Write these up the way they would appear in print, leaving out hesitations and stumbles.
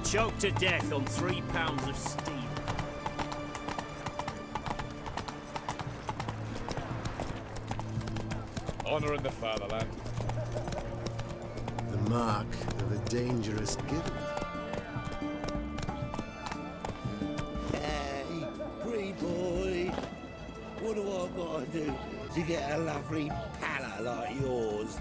choked to death on 3 pounds of steam. Honor in the fatherland. The mark of a dangerous guild. Hey, pretty boy. What do I gotta do to get a lovely pala like yours?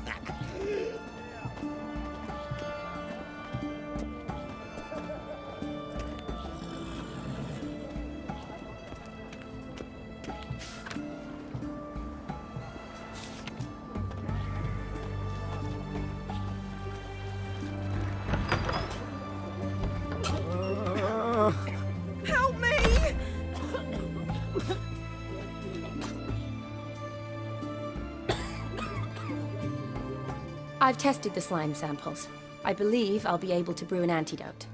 Help me! I've tested the slime samples. I believe I'll be able to brew an antidote.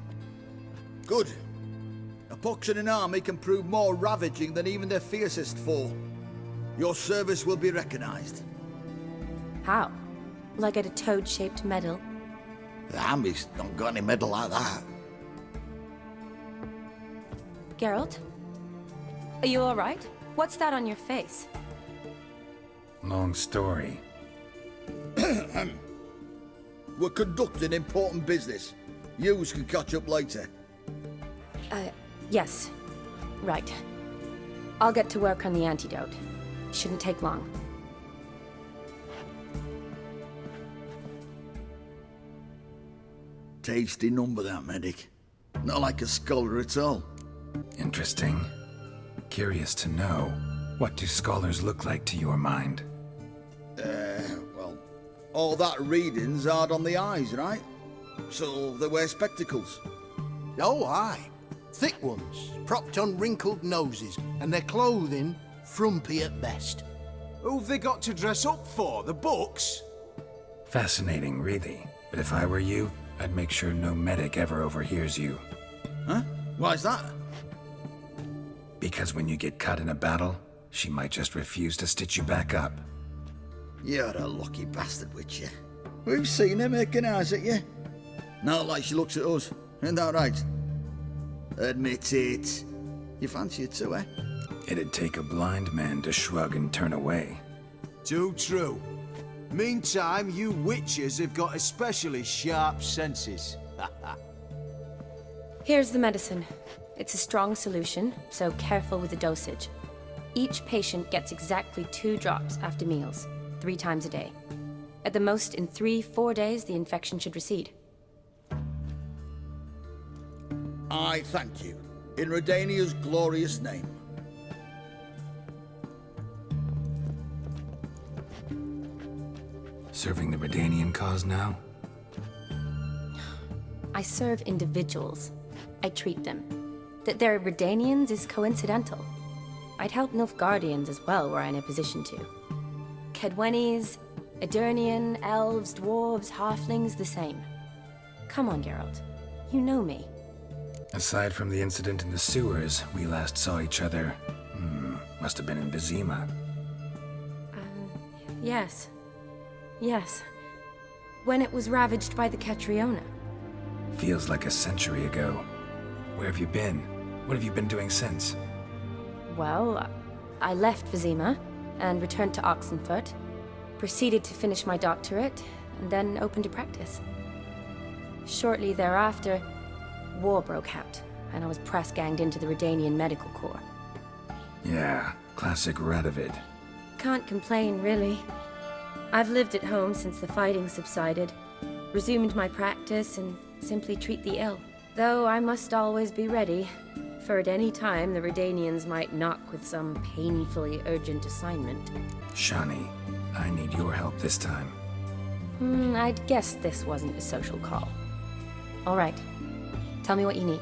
Good. A pox in an army can prove more ravaging than even their fiercest foe. Your service will be recognized. How? Will I get a toad-shaped medal? The army's not got any medal like that. Geralt? Are you alright? What's that on your face? Long story. We're conducting important business. Yous can catch up later. Yes. Right. I'll get to work on the antidote. Shouldn't take long. Tasty number, that medic. Not like a scholar at all. Interesting. Curious to know, what do scholars look like to your mind? Well, all that reading's hard on the eyes, right? So they wear spectacles. Oh, aye. Thick ones, propped on wrinkled noses, and their clothing frumpy at best. Who've they got to dress up for? The books? Fascinating, really. But if I were you, I'd make sure no medic ever overhears you. Huh? Why's that? Because when you get cut in a battle, she might just refuse to stitch you back up. You're a lucky bastard, witch you. We've seen her making eyes at you. Not like she looks at us. Ain't that right? Admit it. You fancy it too, eh? It'd take a blind man to shrug and turn away. Too true. Meantime, you witches have got especially sharp senses. Here's the medicine. It's a strong solution, so careful with the dosage. Each patient gets exactly 2 drops after meals, 3 times a day. At the most, in 3-4 days, the infection should recede. I thank you. In Redania's glorious name. Serving the Redanian cause now? I serve individuals. I treat them. That they're Redanians is coincidental. I'd help Nilfgaardians as well were I in a position to. Kedwenis, Edirnian, elves, dwarves, halflings, the same. Come on, Geralt. You know me. Aside from the incident in the sewers, we last saw each other... must have been in Vizima. Yes. Yes. When it was ravaged by the Catriona. Feels like a century ago. Where have you been? What have you been doing since? Well, I left Vizima and returned to Oxenfurt, proceeded to finish my doctorate, and then opened a practice. Shortly thereafter, war broke out, and I was press-ganged into the Redanian Medical Corps. Yeah, classic Radovid. Can't complain, really. I've lived at home since the fighting subsided, resumed my practice, and simply treat the ill. Though I must always be ready, for at any time the Redanians might knock with some painfully urgent assignment. Shani, I need your help this time. I'd guessed this wasn't a social call. All right. Tell me what you need.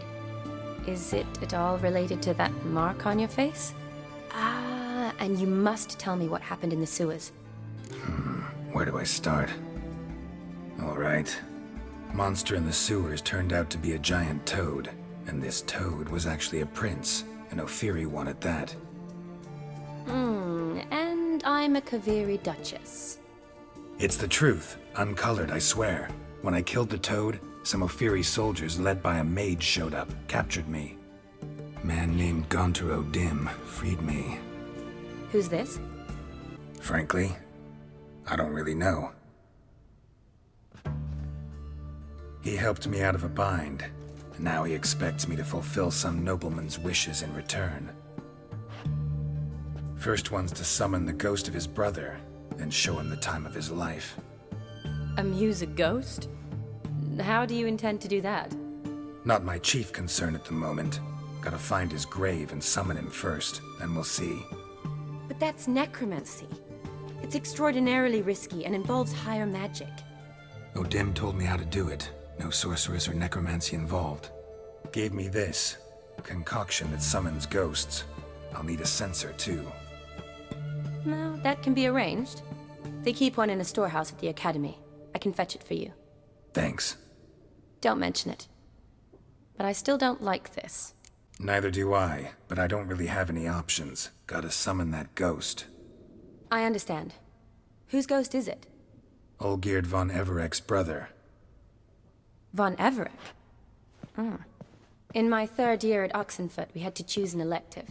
Is it at all related to that mark on your face? Ah, and you must tell me what happened in the sewers. Where do I start? All right. Monster in the sewers turned out to be a giant toad, and this toad was actually a prince, an Ophiri one at that. And I'm a Kaviri Duchess. It's the truth, uncolored, I swear. When I killed the toad, Some Ophiri soldiers led by a mage showed up, captured me. A man named Gonter O'Dim freed me. Who's this? Frankly, I don't really know. He helped me out of a bind, and now he expects me to fulfill some nobleman's wishes in return. First one's to summon the ghost of his brother, then show him the time of his life. Amuse a ghost? How do you intend to do that? Not my chief concern at the moment. Gotta find his grave and summon him first, then we'll see. But that's necromancy. It's extraordinarily risky and involves higher magic. O'Dim told me how to do it. No sorceress or necromancy involved. Gave me this. A concoction that summons ghosts. I'll need a censer, too. No, that can be arranged. They keep one in a storehouse at the Academy. I can fetch it for you. Thanks. Don't mention it. But I still don't like this. Neither do I, but I don't really have any options. Gotta summon that ghost. I understand. Whose ghost is it? Vlodimir von Everec's brother. Von Everec? In my 3rd year at Oxenfoot, we had to choose an elective.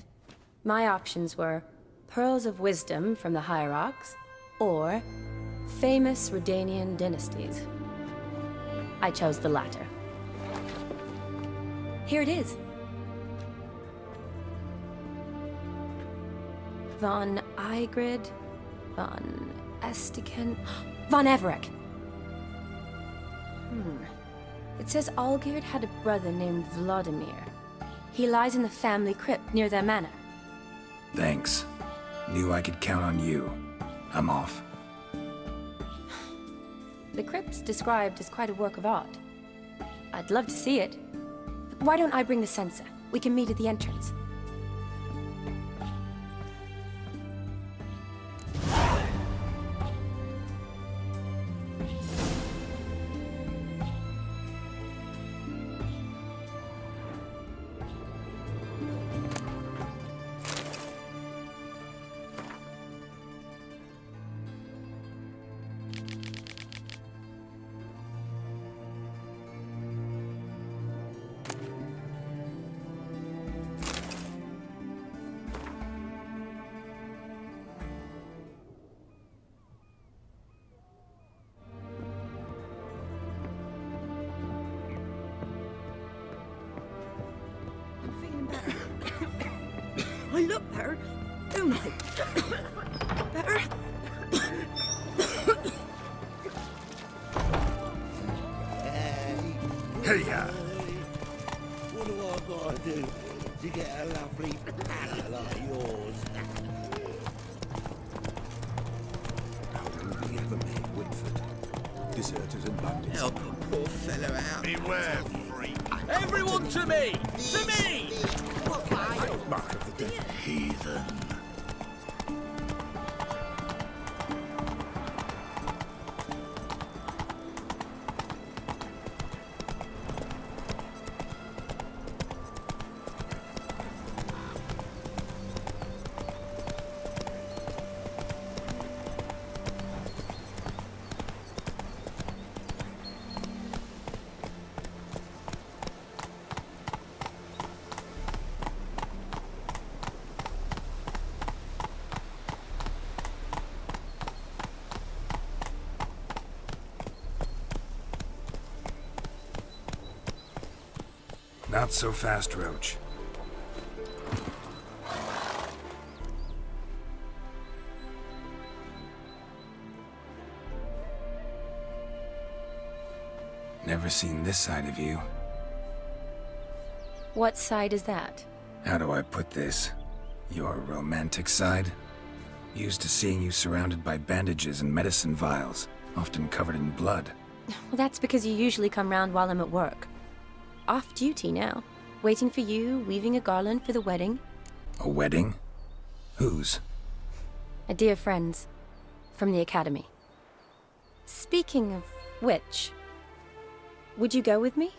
My options were Pearls of Wisdom from the Hierarchs, or famous Redanian dynasties. I chose the latter. Here it is. Von Igrid, von Estiken, von Everec. It says Olgierd had a brother named Vlodimir. He lies in the family crypt near their manor. Thanks. Knew I could count on you. I'm off. The crypt's described as quite a work of art. I'd love to see it. But why don't I bring the censer? We can meet at the entrance. I look better, don't I? Better? Hey-ya! What do I gotta do to get a lovely palace like yours? Have we ever met Whitford? Deserters and bandits. Help a poor fellow out. Beware, freak. Everyone to me! To me! Mark of the devil. Heathen. Not so fast, Roach. Never seen this side of you. What side is that? How do I put this? Your romantic side? Used to seeing you surrounded by bandages and medicine vials, often covered in blood. Well, that's because you usually come round while I'm at work. Off duty now. Waiting for you, weaving a garland for the wedding. A wedding? Whose? A dear friend's. From the Academy. Speaking of which, would you go with me?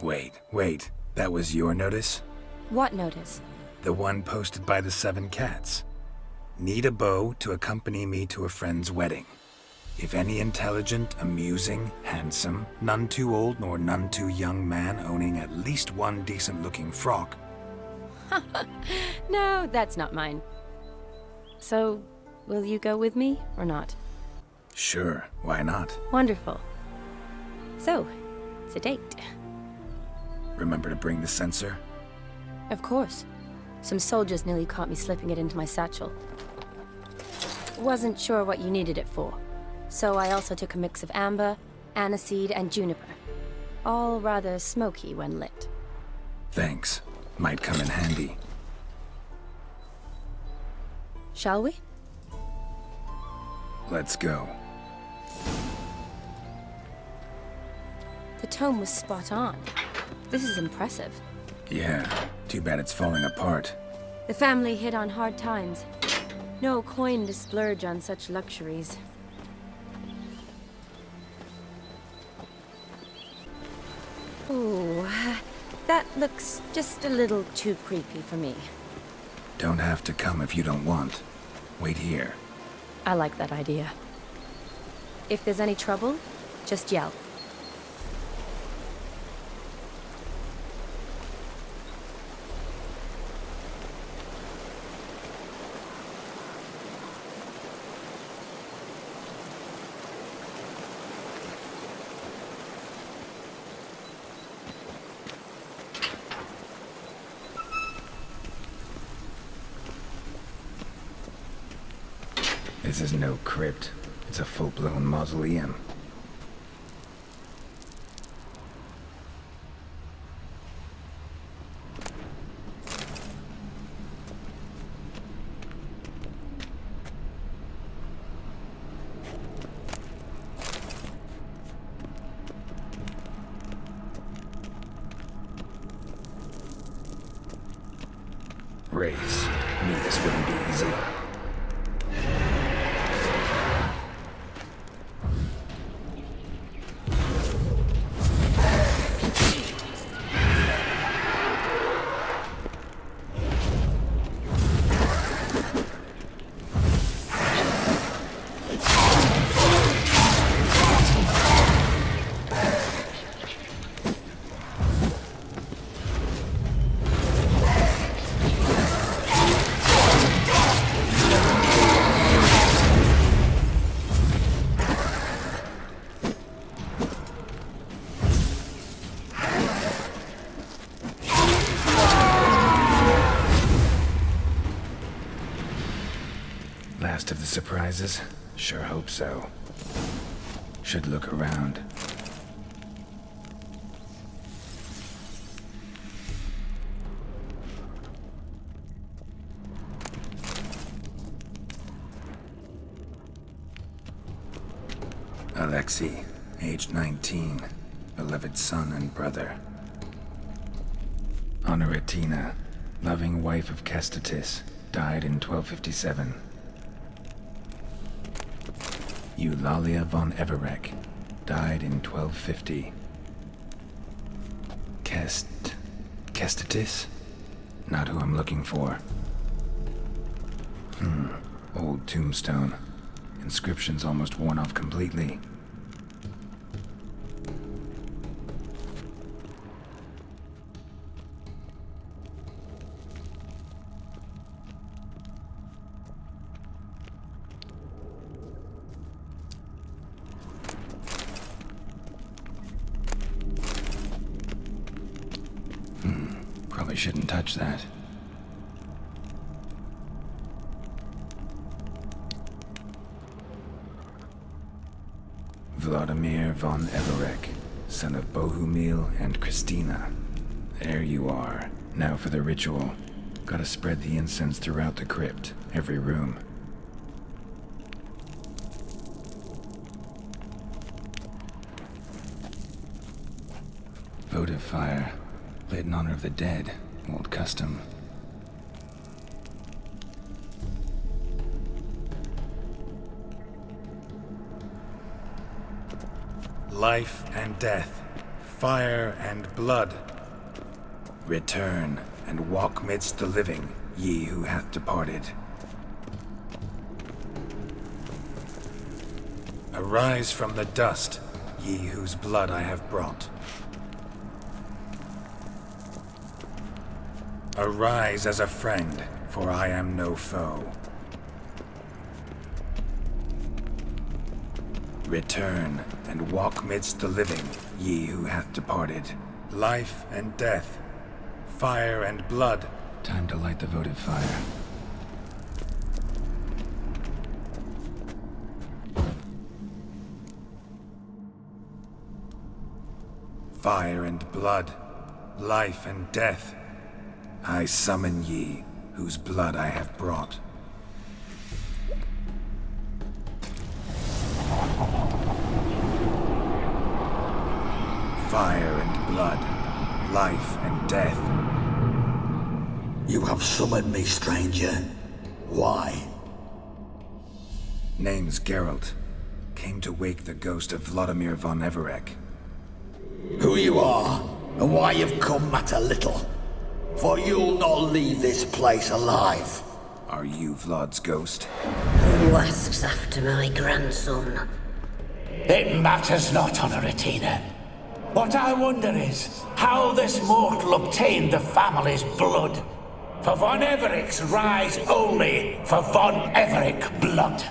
Wait. That was your notice? What notice? The one posted by the 7 cats. Need a bow to accompany me to a friend's wedding. If any intelligent, amusing, handsome, none too old nor none too young man owning at least one decent-looking frock. No, that's not mine. So, will you go with me, or not? Sure, why not? Wonderful. So, it's a date. Remember to bring the sensor? Of course. Some soldiers nearly caught me slipping it into my satchel. Wasn't sure what you needed it for, so I also took a mix of amber, aniseed, and juniper. All rather smoky when lit. Thanks. Might come in handy. Shall we? Let's go. The tome was spot on. This is impressive. Yeah, too bad it's falling apart. The family hit on hard times. No coin to splurge on such luxuries. Ooh, that looks just a little too creepy for me. Don't have to come if you don't want. Wait here. I like that idea. If there's any trouble, just yell. This is no crypt. It's a full-blown mausoleum. Wraiths. Knew this wouldn't be easy. Last of the surprises? Sure hope so. Should look around. Alexei, age 19, beloved son and brother. Honoratina, loving wife of Kestatis, died in 1257. Vlodimir von Everec, died in 1250. Kestatis? Not who I'm looking for. Old tombstone. Inscription's almost worn off completely. Probably shouldn't touch that. Vlodimir von Everec, son of Bohumil and Christina. There you are. Now for the ritual. Gotta spread the incense throughout the crypt, every room. Votive fire, lit in honor of the dead, old custom. Life and death, fire and blood. Return and walk midst the living, ye who hath departed. Arise from the dust, ye whose blood I have brought. Arise as a friend, for I am no foe. Return, and walk midst the living, ye who hath departed. Life and death, fire and blood. Time to light the votive fire. Fire and blood, life and death. I summon ye, whose blood I have brought. Fire and blood, life and death. You have summoned me, stranger. Why? Name's Geralt. Came to wake the ghost of Vlodimir von Everec. Who you are, and why you've come matter little. For you'll not leave this place alive. Are you Vlod's ghost? Who asks after my grandson? It matters not, Honoratina. What I wonder is how this mortal obtained the family's blood. For von Everec's rise only for von Everec blood.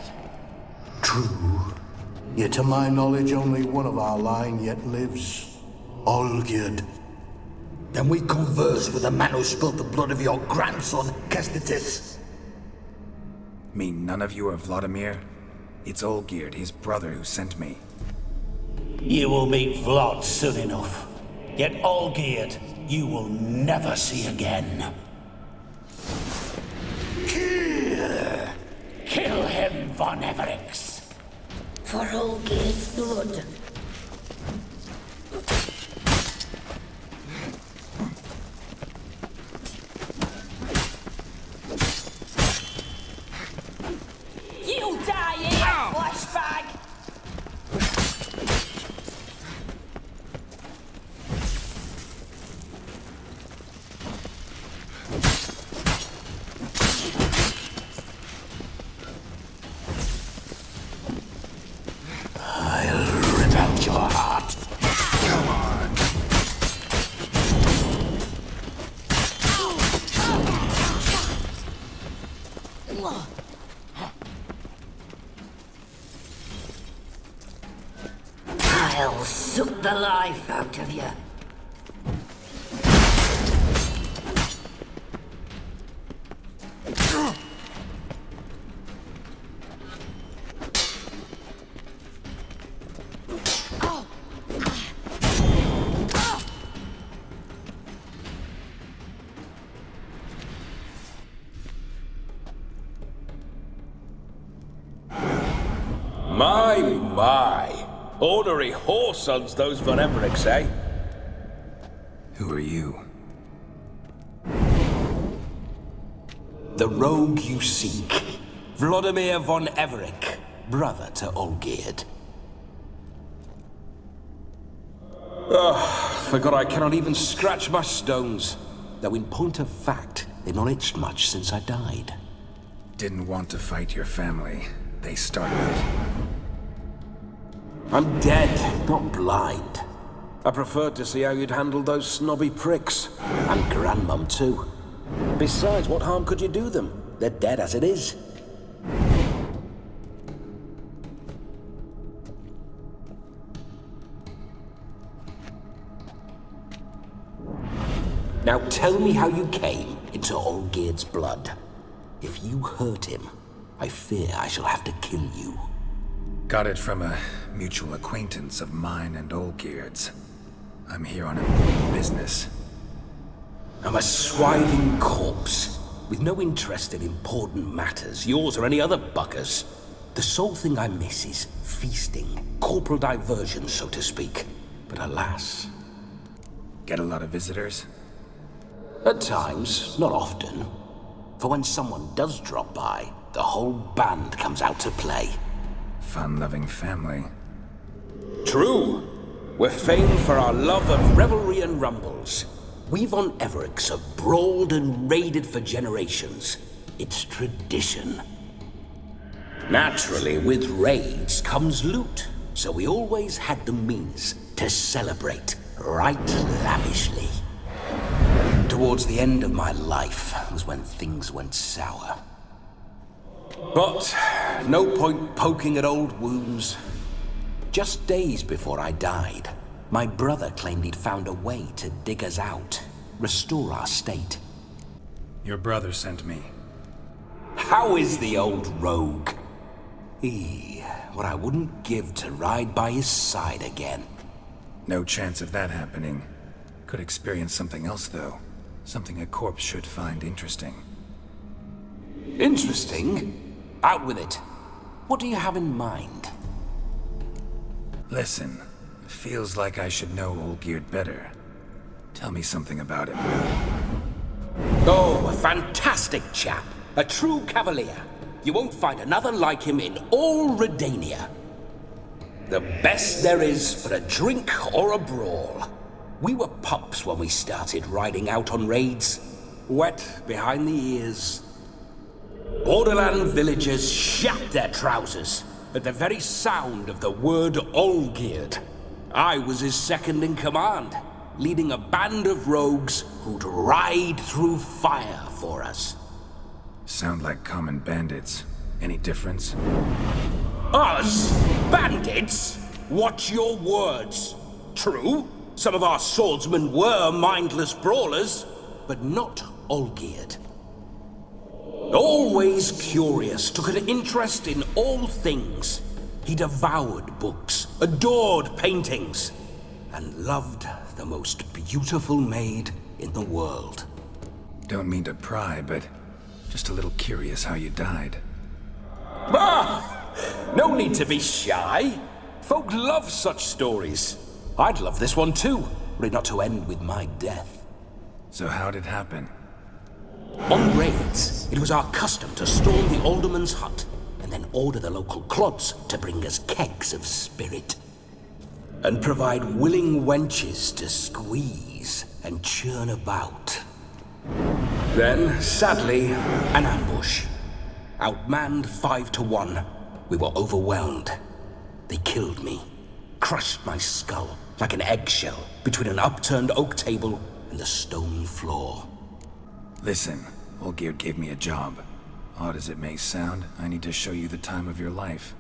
True. Yet to my knowledge, only one of our line yet lives. Olgierd. Then we converse with the man who spilled the blood of your grandson, Kestitis. Mean none of you are Vlodimir? It's Olgierd, his brother, who sent me. You will meet Vlod soon enough. Yet Olgierd, you will never see again. Kill him, von Everec. For Olgierd's blood. You die here, flashbag! I'll rip out your heart. Come on. I'll suck the life out of you. My. Ornery whoresons those von Everecs, eh? Who are you? The rogue you seek. Vlodimir von Everec, brother to Olgierd. Forgot I cannot even scratch my stones. Though in point of fact, they've not itched much since I died. Didn't want to fight your family. They started it. I'm dead, not blind. I preferred to see how you'd handle those snobby pricks. And Grandmum, too. Besides, what harm could you do them? They're dead as it is. Now tell me how you came into Olgierd's blood. If you hurt him, I fear I shall have to kill you. Got it from a mutual acquaintance of mine and Olgierd's. I'm here on important business. I'm a swiving corpse, with no interest in important matters, yours or any other buggers. The sole thing I miss is feasting, corporal diversion, so to speak. But alas... Get a lot of visitors? At times, not often. For when someone does drop by, the whole band comes out to play. Fun-loving family. True. We're famed for our love of revelry and rumbles. We von Everecs have brawled and raided for generations. It's tradition. Naturally, with raids comes loot, so we always had the means to celebrate right lavishly. Towards the end of my life was when things went sour. But no point poking at old wounds. Just days before I died, my brother claimed he'd found a way to dig us out, restore our state. Your brother sent me. How is the old rogue? What I wouldn't give to ride by his side again. No chance of that happening. Could experience something else, though. Something a corpse should find interesting. Interesting? Out with it. What do you have in mind? Listen, feels like I should know Olgierd better. Tell me something about him. Oh, a fantastic chap. A true cavalier. You won't find another like him in all Redania. The best there is for a drink or a brawl. We were pups when we started riding out on raids. Wet behind the ears. Borderland villagers shat their trousers at the very sound of the word Olgierd. I was his second in command, leading a band of rogues who'd ride through fire for us. Sound like common bandits. Any difference? Us? Bandits? Watch your words. True, some of our swordsmen were mindless brawlers, but not Olgierd. Always curious, took an interest in all things. He devoured books, adored paintings, and loved the most beautiful maid in the world. Don't mean to pry, but just a little curious how you died. No need to be shy. Folk love such stories. I'd love this one too, were it not to end with my death. So how'd it happen? On raids, it was our custom to storm the alderman's hut, and then order the local clods to bring us kegs of spirit. And provide willing wenches to squeeze and churn about. Then, sadly, an ambush. Outmanned 5-1, we were overwhelmed. They killed me, crushed my skull like an eggshell between an upturned oak table and the stone floor. Listen, Olgierd gave me a job. Odd as it may sound, I need to show you the time of your life.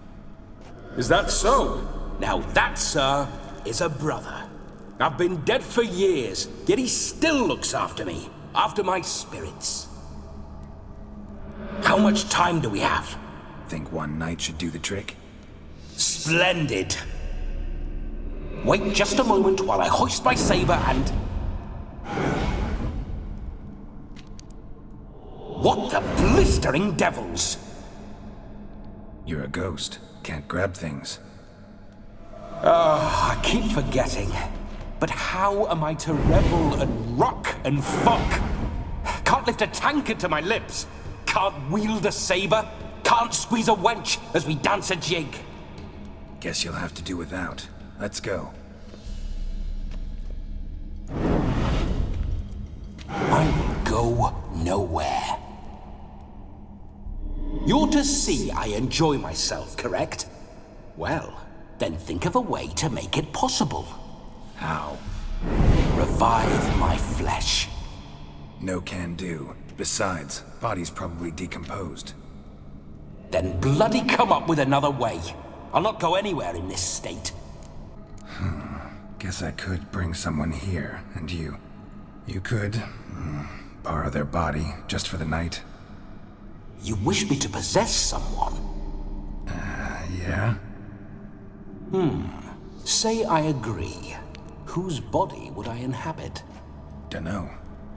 Is that so? Now that, sir, is a brother. I've been dead for years, yet he still looks after me, after my spirits. How much time do we have? Think one night should do the trick? Splendid. Wait just a moment while I hoist my saber and... What the blistering devils? You're a ghost. Can't grab things. I keep forgetting. But how am I to revel and rock and fuck? Can't lift a tankard to my lips. Can't wield a saber. Can't squeeze a wench as we dance a jig. Guess you'll have to do without. Let's go. I will go nowhere. You're to see I enjoy myself, correct? Well, then think of a way to make it possible. How? Revive my flesh. No can do. Besides, body's probably decomposed. Then bloody come up with another way. I'll not go anywhere in this state. Guess I could bring someone here, and you could borrow their body just for the night. You wish me to possess someone? Yeah? Say I agree. Whose body would I inhabit? Dunno.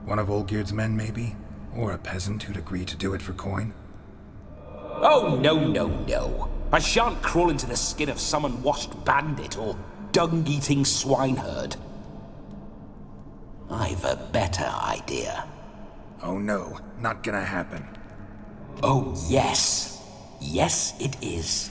One of Olgierd's men, maybe? Or a peasant who'd agree to do it for coin? Oh, no. I shan't crawl into the skin of some unwashed bandit or dung-eating swineherd. I've a better idea. Oh no, not gonna happen. Oh, yes. Yes, it is.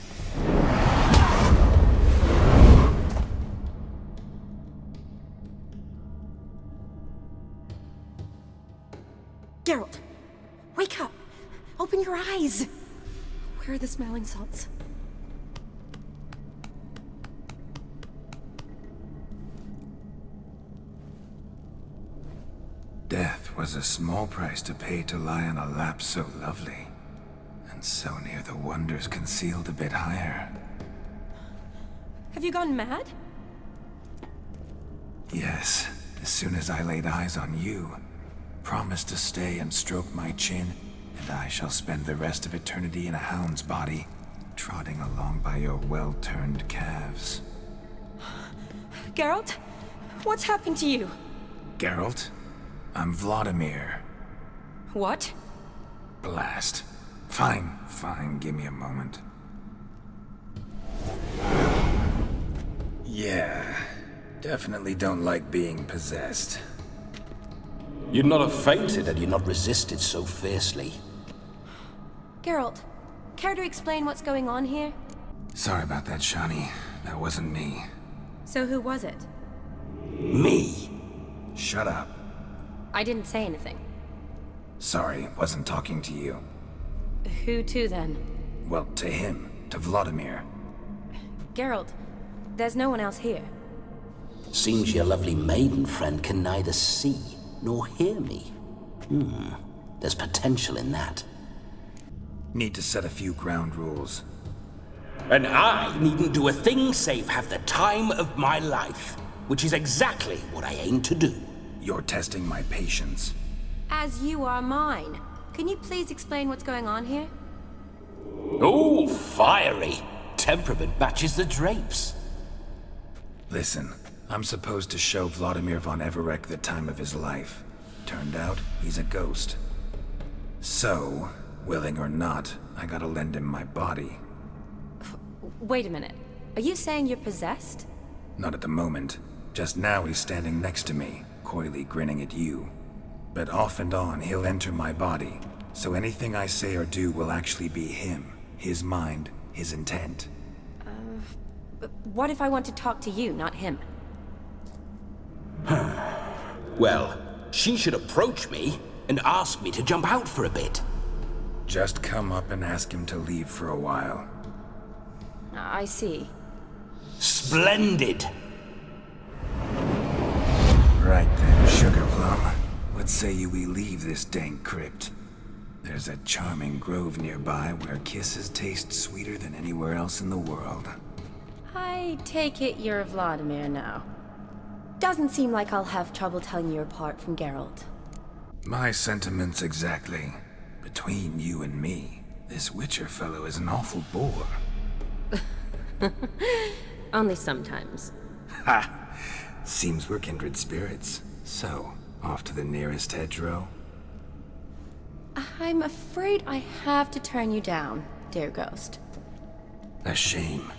Geralt, wake up. Open your eyes. Where are the smelling salts? Death was a small price to pay to lie on a lap so lovely, and so near the wonders concealed a bit higher. Have you gone mad? Yes, as soon as I laid eyes on you, promise to stay and stroke my chin, and I shall spend the rest of eternity in a hound's body, trotting along by your well-turned calves. Geralt? What's happened to you? Geralt? I'm Vlodimir. What? Blast. Fine, give me a moment. Yeah, definitely don't like being possessed. You'd not have fainted had you not resisted so fiercely. Geralt, care to explain what's going on here? Sorry about that, Shani. That wasn't me. So who was it? Me? Shut up. I didn't say anything. Sorry, wasn't talking to you. Who to then? Well, to him. To Vlodimir. Geralt, there's no one else here. Seems your lovely maiden friend can neither see nor hear me. There's potential in that. Need to set a few ground rules. And I needn't do a thing save have the time of my life, which is exactly what I aim to do. You're testing my patience. As you are mine. Can you please explain what's going on here? Oh, fiery. Temperament matches the drapes. Listen, I'm supposed to show Vlodimir von Everec the time of his life. Turned out, he's a ghost. So, willing or not, I gotta lend him my body. Wait a minute. Are you saying you're possessed? Not at the moment. Just now he's standing next to me, coyly grinning at you. But off and on, he'll enter my body. So anything I say or do will actually be him. His mind, his intent. What if I want to talk to you, not him? Well, she should approach me and ask me to jump out for a bit. Just come up and ask him to leave for a while. I see. Splendid! Right then, Sugar Plum. What say you we leave this dank crypt? There's a charming grove nearby where kisses taste sweeter than anywhere else in the world. I take it you're Vladimir now. Doesn't seem like I'll have trouble telling you apart from Geralt. My sentiments exactly. Between you and me, this Witcher fellow is an awful bore. Only sometimes. Ha! Seems we're kindred spirits. So, off to the nearest hedgerow? I'm afraid I have to turn you down, dear ghost. A shame.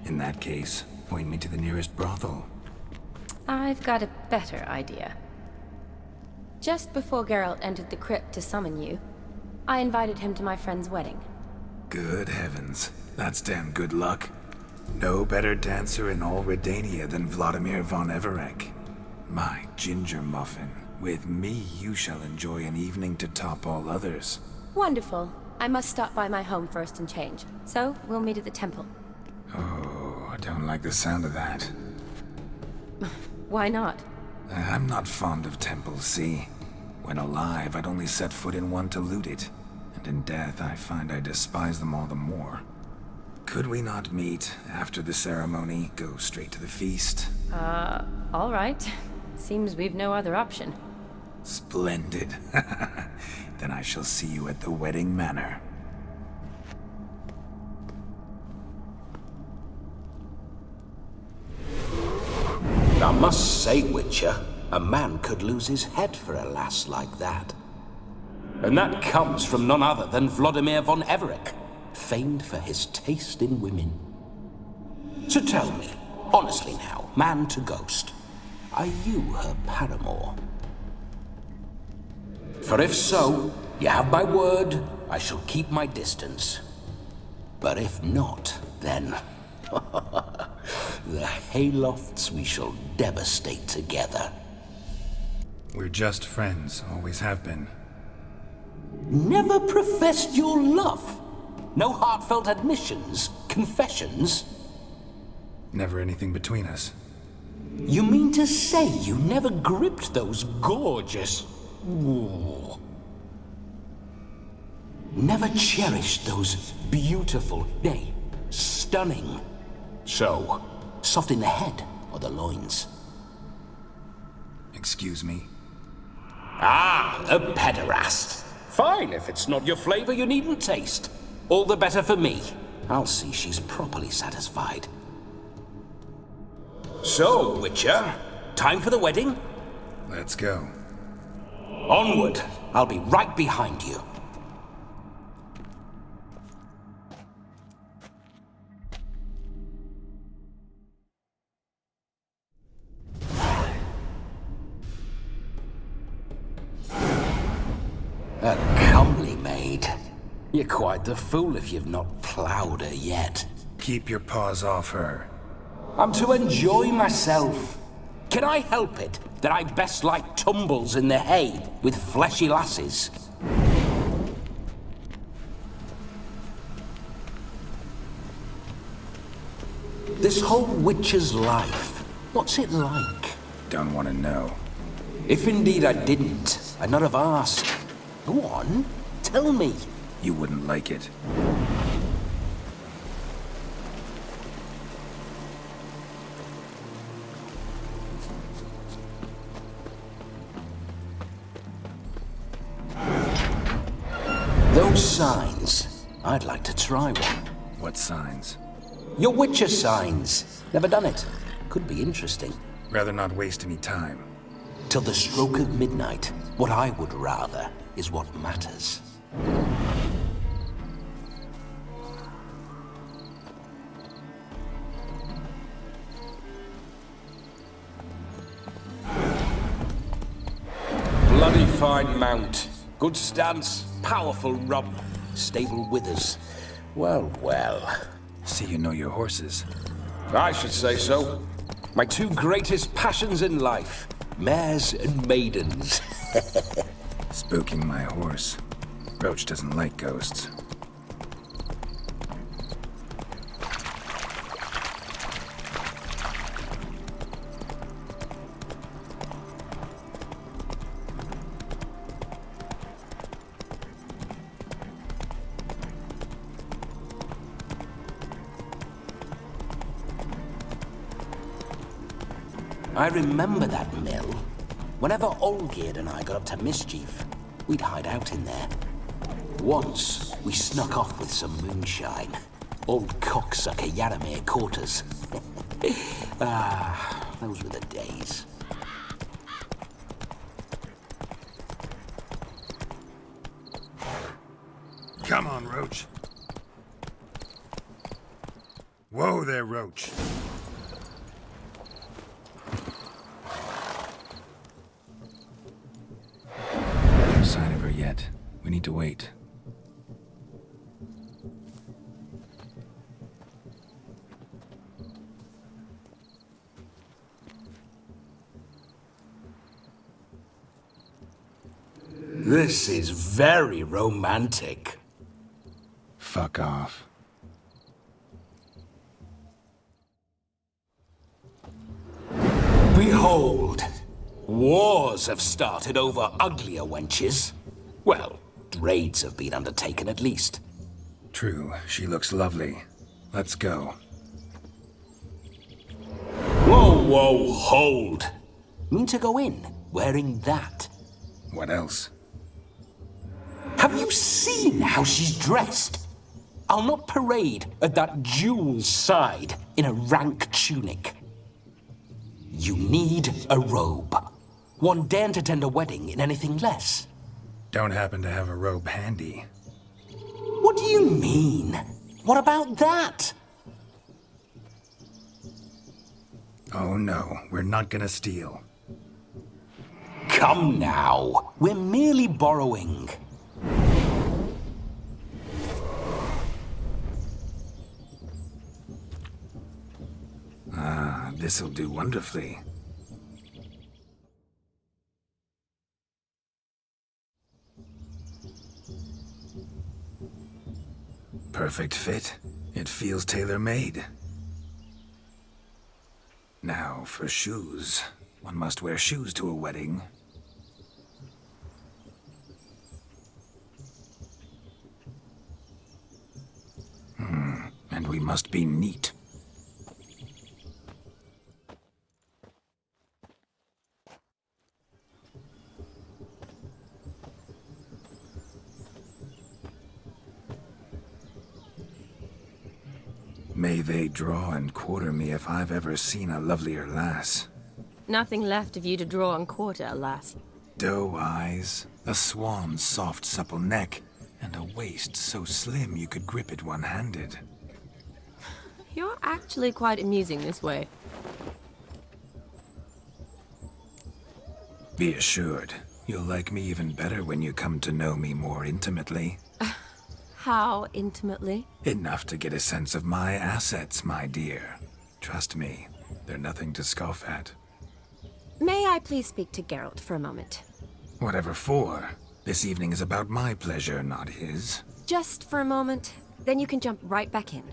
In that case, point me to the nearest brothel. I've got a better idea. Just before Geralt entered the crypt to summon you, I invited him to my friend's wedding. Good heavens. That's damn good luck. No better dancer in all Redania than Vlodimir von Everec. My ginger muffin. With me, you shall enjoy an evening to top all others. Wonderful. I must stop by my home first and change. So, we'll meet at the temple. Oh, I don't like the sound of that. Why not? I'm not fond of temples, see? When alive, I'd only set foot in one to loot it. And in death, I find I despise them all the more. Could we not meet after the ceremony, go straight to the feast? All right. Seems we've no other option. Splendid. Then I shall see you at the wedding manor. I must say, Witcher, a man could lose his head for a lass like that. And that comes from none other than Vlodimir von Everec, famed for his taste in women. So tell me, honestly now, man to ghost, are you her paramour? For if so, you have my word, I shall keep my distance. But if not, then... the haylofts we shall devastate together. We're just friends, always have been. Never professed your love. No heartfelt admissions? Confessions? Never anything between us. You mean to say you never gripped those gorgeous... Ooh. Never cherished those beautiful, nay, stunning... So, soft in the head or the loins? Excuse me? Ah, a pederast. Fine, if it's not your flavor, you needn't taste. All the better for me. I'll see she's properly satisfied. So, Witcher, time for the wedding? Let's go. Onward. I'll be right behind you. A comely maid. You're quite the fool if you've not ploughed her yet. Keep your paws off her. I'm to enjoy myself. Can I help it that I best like tumbles in the hay with fleshy lasses? This whole witcher's life, what's it like? Don't want to know. If indeed I didn't, I'd not have asked. Go on, tell me. You wouldn't like it. Those signs, I'd like to try one. What signs? Your Witcher signs. Never done it. Could be interesting. Rather not waste any time. Till the stroke of midnight, what I would rather is what matters. Bloody fine mount. Good stance, powerful rump, stable withers. Well, well. See you know your horses. I should say so. My two greatest passions in life. Mares and maidens. Spooking my horse. Roach doesn't like ghosts. I remember that mill. Whenever Olgierd and I got up to mischief, we'd hide out in there. Once, we snuck off with some moonshine. Old cocksucker Yaramir caught us. Those were the days. Come on, Roach. Whoa there, Roach. No sign of her yet. We need to wait. This is very romantic. Fuck off. Behold, wars have started over uglier wenches. Well, raids have been undertaken at least. True, she looks lovely. Let's go. Whoa, whoa, hold. Mean to go in wearing that? What else? Have you seen how she's dressed? I'll not parade at that jewel's side in a rank tunic. You need a robe. One daren't attend a wedding in anything less. Don't happen to have a robe handy. What do you mean? What about that? Oh no, we're not gonna steal. Come now, we're merely borrowing. Ah, this'll do wonderfully. perfect fit. It feels tailor-made. Now, for shoes. One must wear shoes to a wedding. And we must be neat. May they draw and quarter me if I've ever seen a lovelier lass. Nothing left of you to draw and quarter, alas. Doe eyes, a swan's soft supple neck, and a waist so slim you could grip it one-handed. You're actually quite amusing this way. Be assured, you'll like me even better when you come to know me more intimately. How intimately? Enough to get a sense of my assets, my dear. Trust me, they're nothing to scoff at. May I please speak to Geralt for a moment? Whatever for. This evening is about my pleasure, not his. Just for a moment, then you can jump right back in.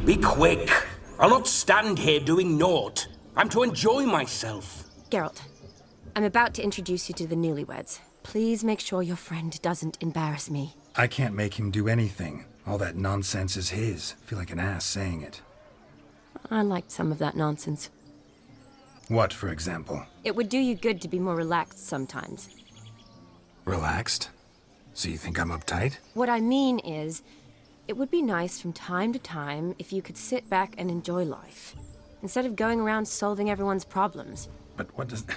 Be quick! I'll not stand here doing naught. I'm to enjoy myself. Geralt, I'm about to introduce you to the newlyweds. Please make sure your friend doesn't embarrass me. I can't make him do anything. All that nonsense is his. Feel like an ass saying it. I liked some of that nonsense. What, for example? It would do you good to be more relaxed sometimes. Relaxed? So you think I'm uptight? What I mean is, it would be nice from time to time if you could sit back and enjoy life, instead of going around solving everyone's problems. But what does...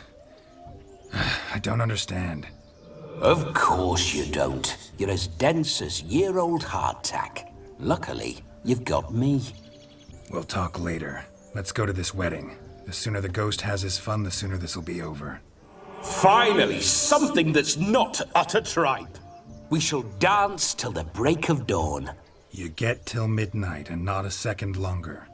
I don't understand. Of course you don't. You're as dense as year-old hardtack. Luckily, you've got me. We'll talk later. Let's go to this wedding. The sooner the ghost has his fun, the sooner this'll be over. Finally, something that's not utter tripe. We shall dance till the break of dawn. You get till midnight and not a second longer.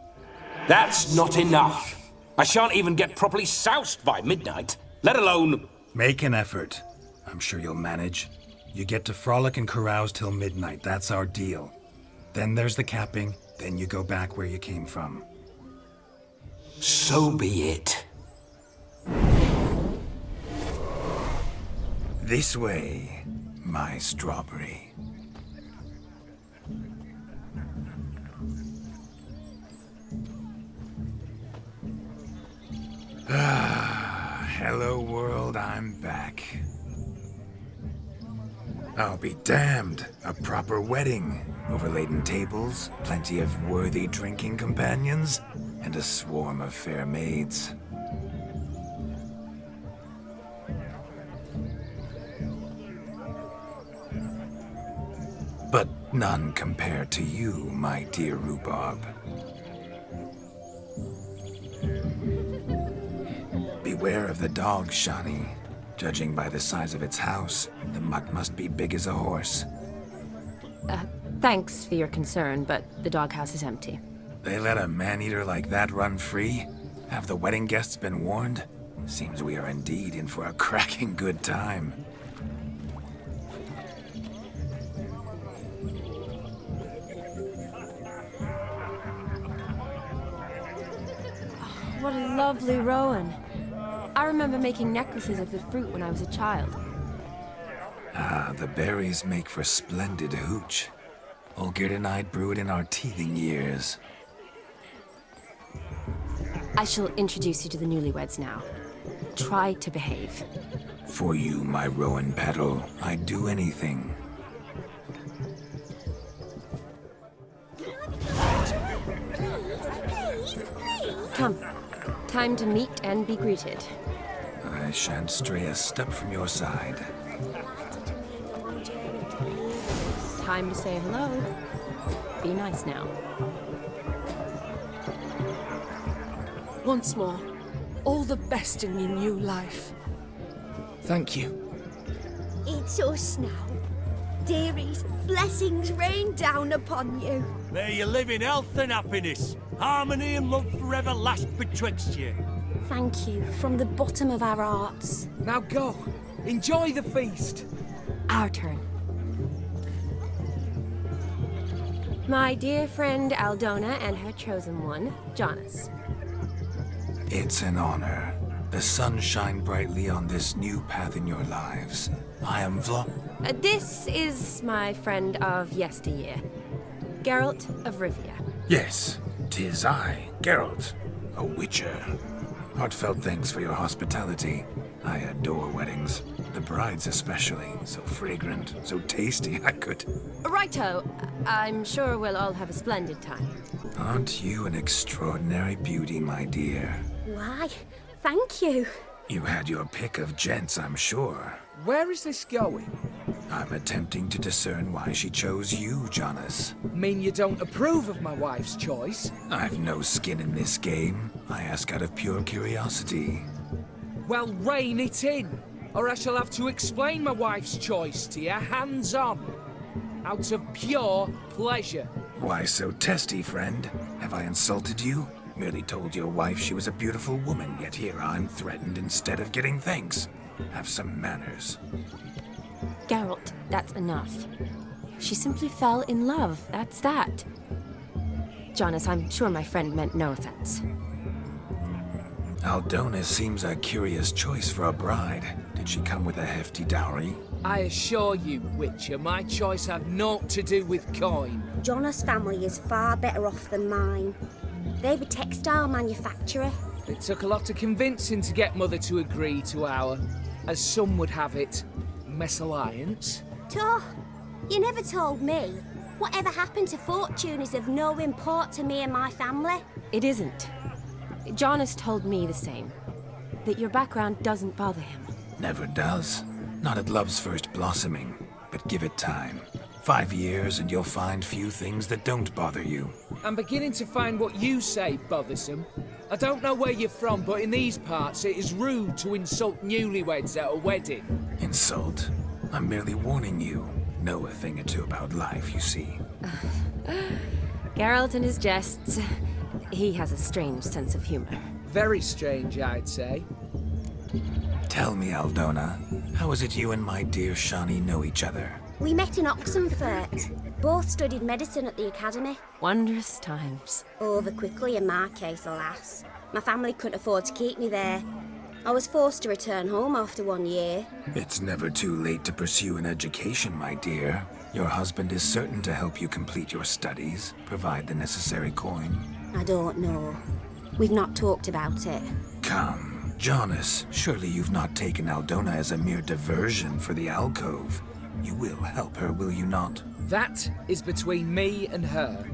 That's not enough. I shan't even get properly soused by midnight, let alone... Make an effort. I'm sure you'll manage. You get to frolic and carouse till midnight, that's our deal. Then there's the capping, then you go back where you came from. So be it. This way, my strawberry. Hello world, I'm back. I'll be damned. A proper wedding. Overladen tables, plenty of worthy drinking companions, and a swarm of fair maids. But none compared to you, my dear rhubarb. Beware of the dog, Shani. Judging by the size of its house, the mutt must be big as a horse. Thanks for your concern, but the doghouse is empty. They let a man-eater like that run free? Have the wedding guests been warned? Seems we are indeed in for a cracking good time. What a lovely rowan. I remember making necklaces of the fruit when I was a child. Ah, the berries make for splendid hooch. Olgerd and I brew it in our teething years. I shall introduce you to the newlyweds now. Try to behave. For you, my rowan petal, I'd do anything. Come. Time to meet and be greeted. I shan't stray a step from your side. Time to say hello. Be nice now. Once more, all the best in your new life. Thank you. It's us now. Dearies, blessings rain down upon you. May you live in health and happiness. Harmony and love forever last betwixt you. Thank you from the bottom of our hearts. Now go. Enjoy the feast. Our turn. My dear friend Aldona and her chosen one, Jonas. It's an honor. The sun shine brightly on this new path in your lives. I am This is my friend of yesteryear, Geralt of Rivia. Yes, 'tis I, Geralt, a witcher. Heartfelt thanks for your hospitality. I adore weddings. The brides especially. So fragrant, so tasty, I could... Righto. I'm sure we'll all have a splendid time. Aren't you an extraordinary beauty, my dear? Why, thank you. You had your pick of gents, I'm sure. Where is this going? I'm attempting to discern why she chose you, Jonas. Mean you don't approve of my wife's choice? I've no skin in this game. I ask out of pure curiosity. Well, rein it in, or I shall have to explain my wife's choice to you hands-on. Out of pure pleasure. Why so testy, friend? Have I insulted you? Merely told your wife she was a beautiful woman, yet here I'm threatened instead of getting thanks. Have some manners. Geralt, that's enough. She simply fell in love, that's that. Jonas, I'm sure my friend meant no offense. Aldona seems a curious choice for a bride. Did she come with a hefty dowry? I assure you, Witcher, my choice had naught to do with coin. Jonas' family is far better off than mine. They've a textile manufacturer. It took a lot of convincing to get Mother to agree to our, as some would have it, mesalliance. Toh, you never told me. Whatever happened to fortune is of no import to me and my family. It isn't. Jonas told me the same. That your background doesn't bother him. Never does. Not at love's first blossoming. But give it time. 5 years and you'll find few things that don't bother you. I'm beginning to find what you say bothersome. I don't know where you're from, but in these parts it is rude to insult newlyweds at a wedding. Insult? I'm merely warning you. Know a thing or two about life, you see. Geralt and his jests. He has a strange sense of humor. Very strange, I'd say. Tell me, Aldona, how is it you and my dear Shani know each other? We met in Oxenfurt. Both studied medicine at the academy. Wondrous times. Over quickly in my case, alas. My family couldn't afford to keep me there. I was forced to return home after 1 year. It's never too late to pursue an education, my dear. Your husband is certain to help you complete your studies, provide the necessary coin. I don't know. We've not talked about it. Come, Jonas, surely you've not taken Aldona as a mere diversion for the alcove. You will help her, will you not? That is between me and her.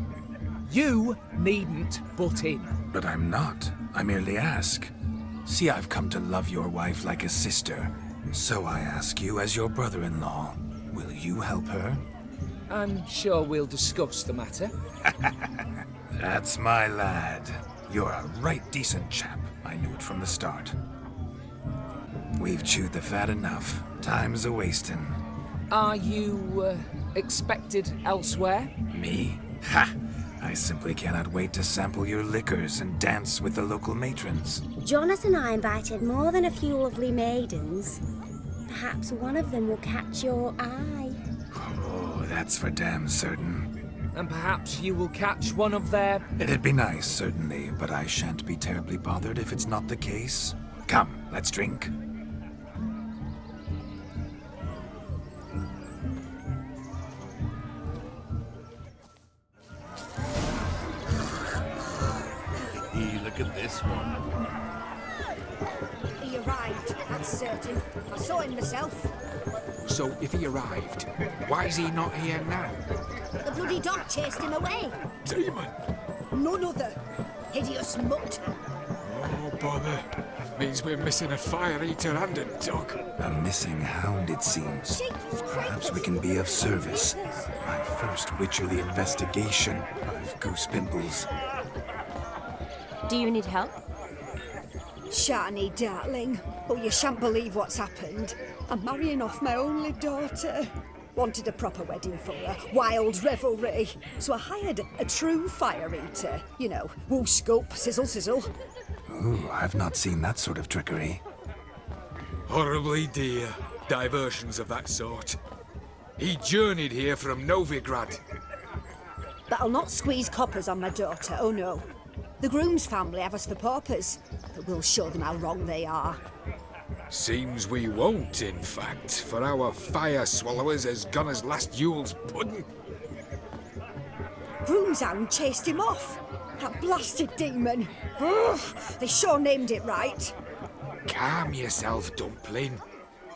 You needn't butt in. But I'm not. I merely ask. See, I've come to love your wife like a sister. So I ask you as your brother-in-law, will you help her? I'm sure we'll discuss the matter. That's my lad. You're a right decent chap. I knew it from the start. We've chewed the fat enough. Time's a-wasting. Are you, expected elsewhere? Me? Ha! I simply cannot wait to sample your liquors and dance with the local matrons. Jonas and I invited more than a few lovely maidens. Perhaps one of them will catch your eye. Oh, that's for damn certain. And perhaps you will catch one of their... It'd be nice, certainly, but I shan't be terribly bothered if it's not the case. Come, let's drink. Look at this one. He arrived, that's certain. I saw him myself. So if he arrived, why is he not here now? The bloody dog chased him away. Demon! None other. Hideous mutt. Oh, bother. Means we're missing a fire eater and a dog. A missing hound, it seems. Perhaps we can be of service. My first witcherly investigation. I've goose pimples. Do you need help? Shani, darling. Oh, you shan't believe what's happened. I'm marrying off my only daughter. Wanted a proper wedding for her. Wild revelry. So I hired a true fire eater. You know, woo scope, sizzle sizzle. Ooh, I've not seen that sort of trickery. Horribly dear diversions of that sort. He journeyed here from Novigrad. but I'll not squeeze coppers on my daughter, oh no. The groom's family have us for paupers, but we'll show them how wrong they are. Seems we won't, in fact, for our fire swallowers has gone as last Yule's pudding. Groom's hound chased him off. That blasted demon. Ugh, they sure named it right. Calm yourself, Dumpling.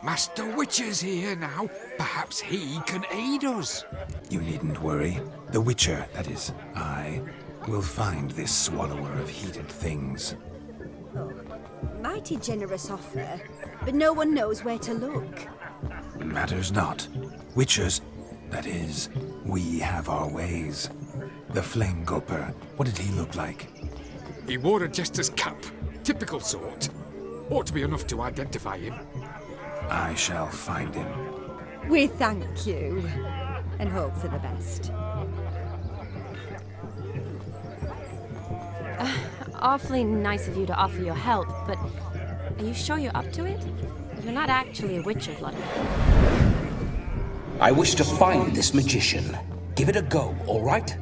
Master Witcher's here now. Perhaps he can aid us. You needn't worry. The Witcher, that is, I, will find this swallower of heated things. Oh, mighty generous offer, but no one knows where to look. Matters not. Witchers, that is, we have our ways. The Flame Gulper, what did he look like? He wore a jester's cap. Typical sort. Ought to be enough to identify him. I shall find him. We thank you, and hope for the best. Awfully nice of you to offer your help, but are you sure you're up to it? You're not actually a witcher, Vlodimir. I wish to find this magician. Give it a go, all right?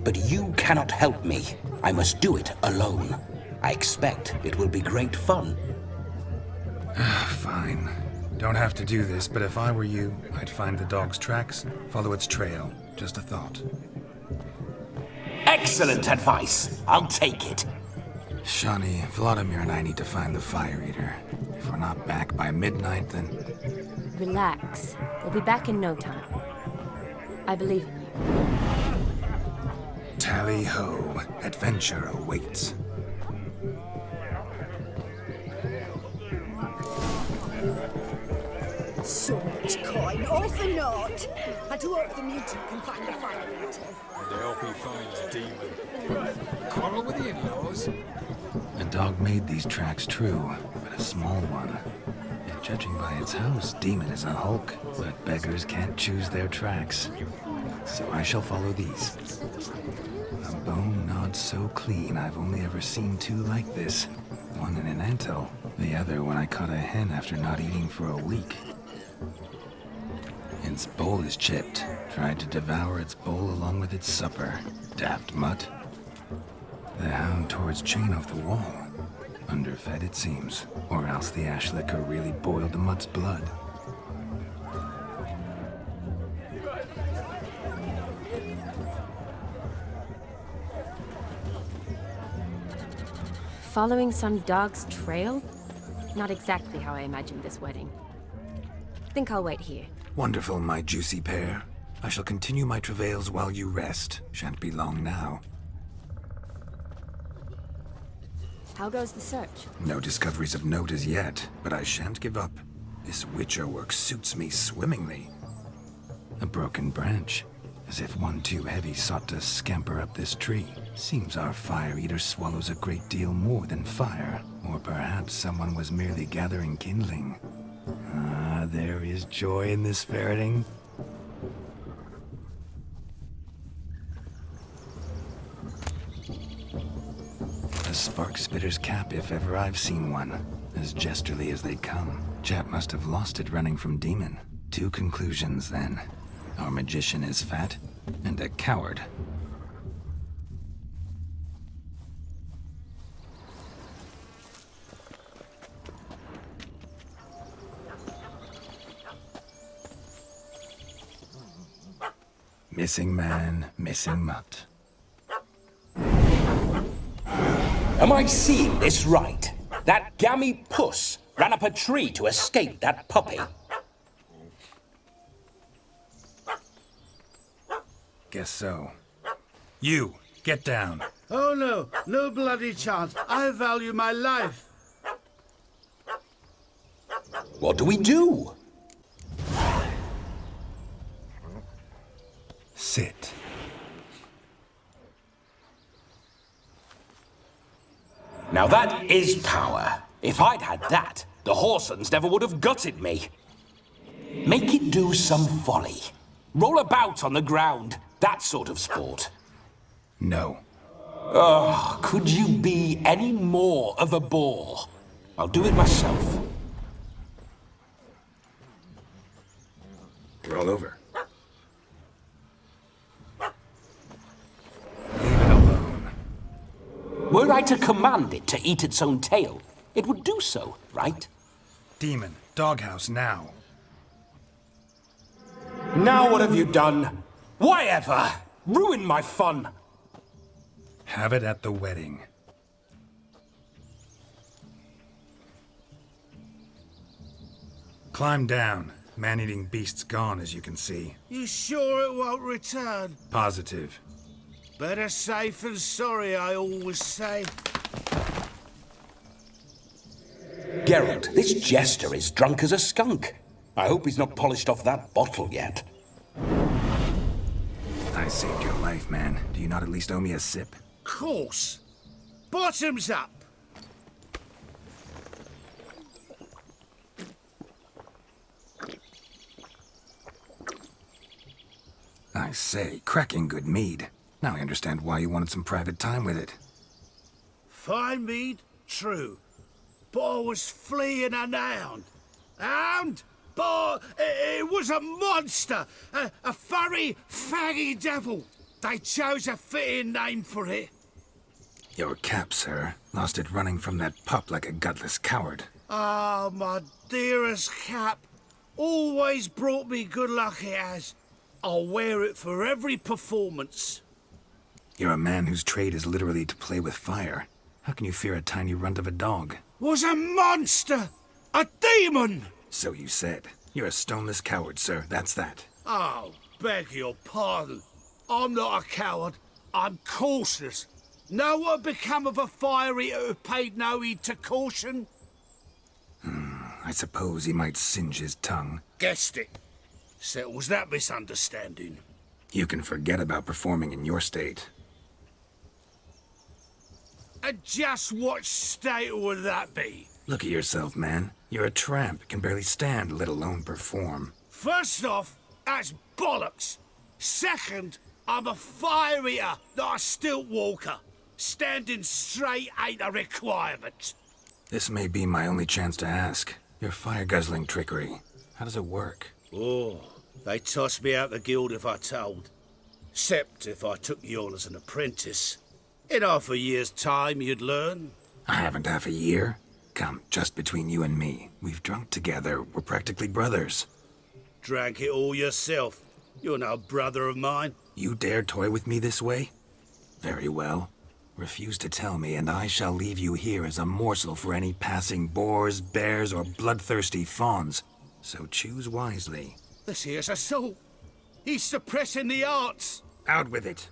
But you cannot help me. I must do it alone. I expect it will be great fun. Fine. Don't have to do this, but if I were you, I'd find the dog's tracks, follow its trail. Just a thought. Excellent advice. I'll take it. Shani, Vlodimir and I need to find the Fire Eater. If we're not back by midnight, then... Relax. We'll be back in no time. I believe in you. Tally-ho. Adventure awaits. So much coin, all for naught. I do hope the mutant can find the Fire Eater. And I hope he finds Demon. Quarrel with the in-laws? A dog made these tracks true, but a small one. Yet judging by its house, Demon is a hulk, but beggars can't choose their tracks. So I shall follow these. A bone gnawed so clean I've only ever seen two like this. One in an anthill, the other when I caught a hen after not eating for a week. Its bowl is chipped. Tried to devour its bowl along with its supper. Daft mutt. The hound tore its chain off the wall. Underfed, it seems. Or else the ash liquor really boiled the mutt's blood. Following some dog's trail? Not exactly how I imagined this wedding. Think I'll wait here. Wonderful, my juicy pair. I shall continue my travails while you rest. Shan't be long now. How goes the search? No discoveries of note as yet, but I shan't give up. This Witcher work suits me swimmingly. A broken branch, as if one too heavy sought to scamper up this tree. Seems our Fire Eater swallows a great deal more than fire. Or perhaps someone was merely gathering kindling. Ah, there is joy in this ferreting. A spark spitter's cap if ever I've seen one. As jesterly as they come. Chap must have lost it running from Demon. Two conclusions then. Our magician is fat, and a coward. Missing man, missing mutt. Am I seeing this right? That gammy puss ran up a tree to escape that puppy. Guess so. You, get down. Oh no, no bloody chance. I value my life. What do we do? Sit. Now that is power. If I'd had that, the Horsons never would have gutted me. Make it do some folly. Roll about on the ground. That sort of sport. No. Oh, could you be any more of a bore? I'll do it myself. Roll over. Were I to command it to eat its own tail, it would do so, right? Demon, doghouse now. Now what have you done? Why ever? Ruin my fun. Have it at the wedding. Climb down. Man-eating beast's gone, as you can see. You sure it won't return? Positive. Better safe than sorry, I always say. Geralt, this jester is drunk as a skunk. I hope he's not polished off that bottle yet. I saved your life, man. Do you not at least owe me a sip? Course. Bottoms up. I say, cracking good mead. Now I understand why you wanted some private time with it. Fine mead, true. But I was fleeing an hound. Hound? But it was a monster. A furry, faggy devil. They chose a fitting name for it. Your cap, sir. Lost it running from that pup like a gutless coward. Ah, my dearest cap. Always brought me good luck it has. I'll wear it for every performance. You're a man whose trade is literally to play with fire. How can you fear a tiny runt of a dog? Was a monster! A demon! So you said. You're a stoneless coward, sir. That's that. Oh, beg your pardon. I'm not a coward. I'm cautious. Know what become of a fire eater who paid no heed to caution? I suppose he might singe his tongue. Guessed it. Settles that misunderstanding. You can forget about performing in your state. And just what state would that be? Look at yourself, man. You're a tramp, can barely stand, let alone perform. First off, that's bollocks. Second, I'm a fire eater, not a stilt walker. Standing straight ain't a requirement. This may be my only chance to ask. Your fire-guzzling trickery. How does it work? Oh, they toss me out the guild if I told. Except if I took you on as an apprentice. In half a year's time, you'd learn. I haven't half a year. Come, just between you and me. We've drunk together. We're practically brothers. Drank it all yourself. You're no brother of mine. You dare toy with me this way? Very well. Refuse to tell me, and I shall leave you here as a morsel for any passing boars, bears, or bloodthirsty fawns. So choose wisely. This here's assault. He's suppressing the arts. Out with it.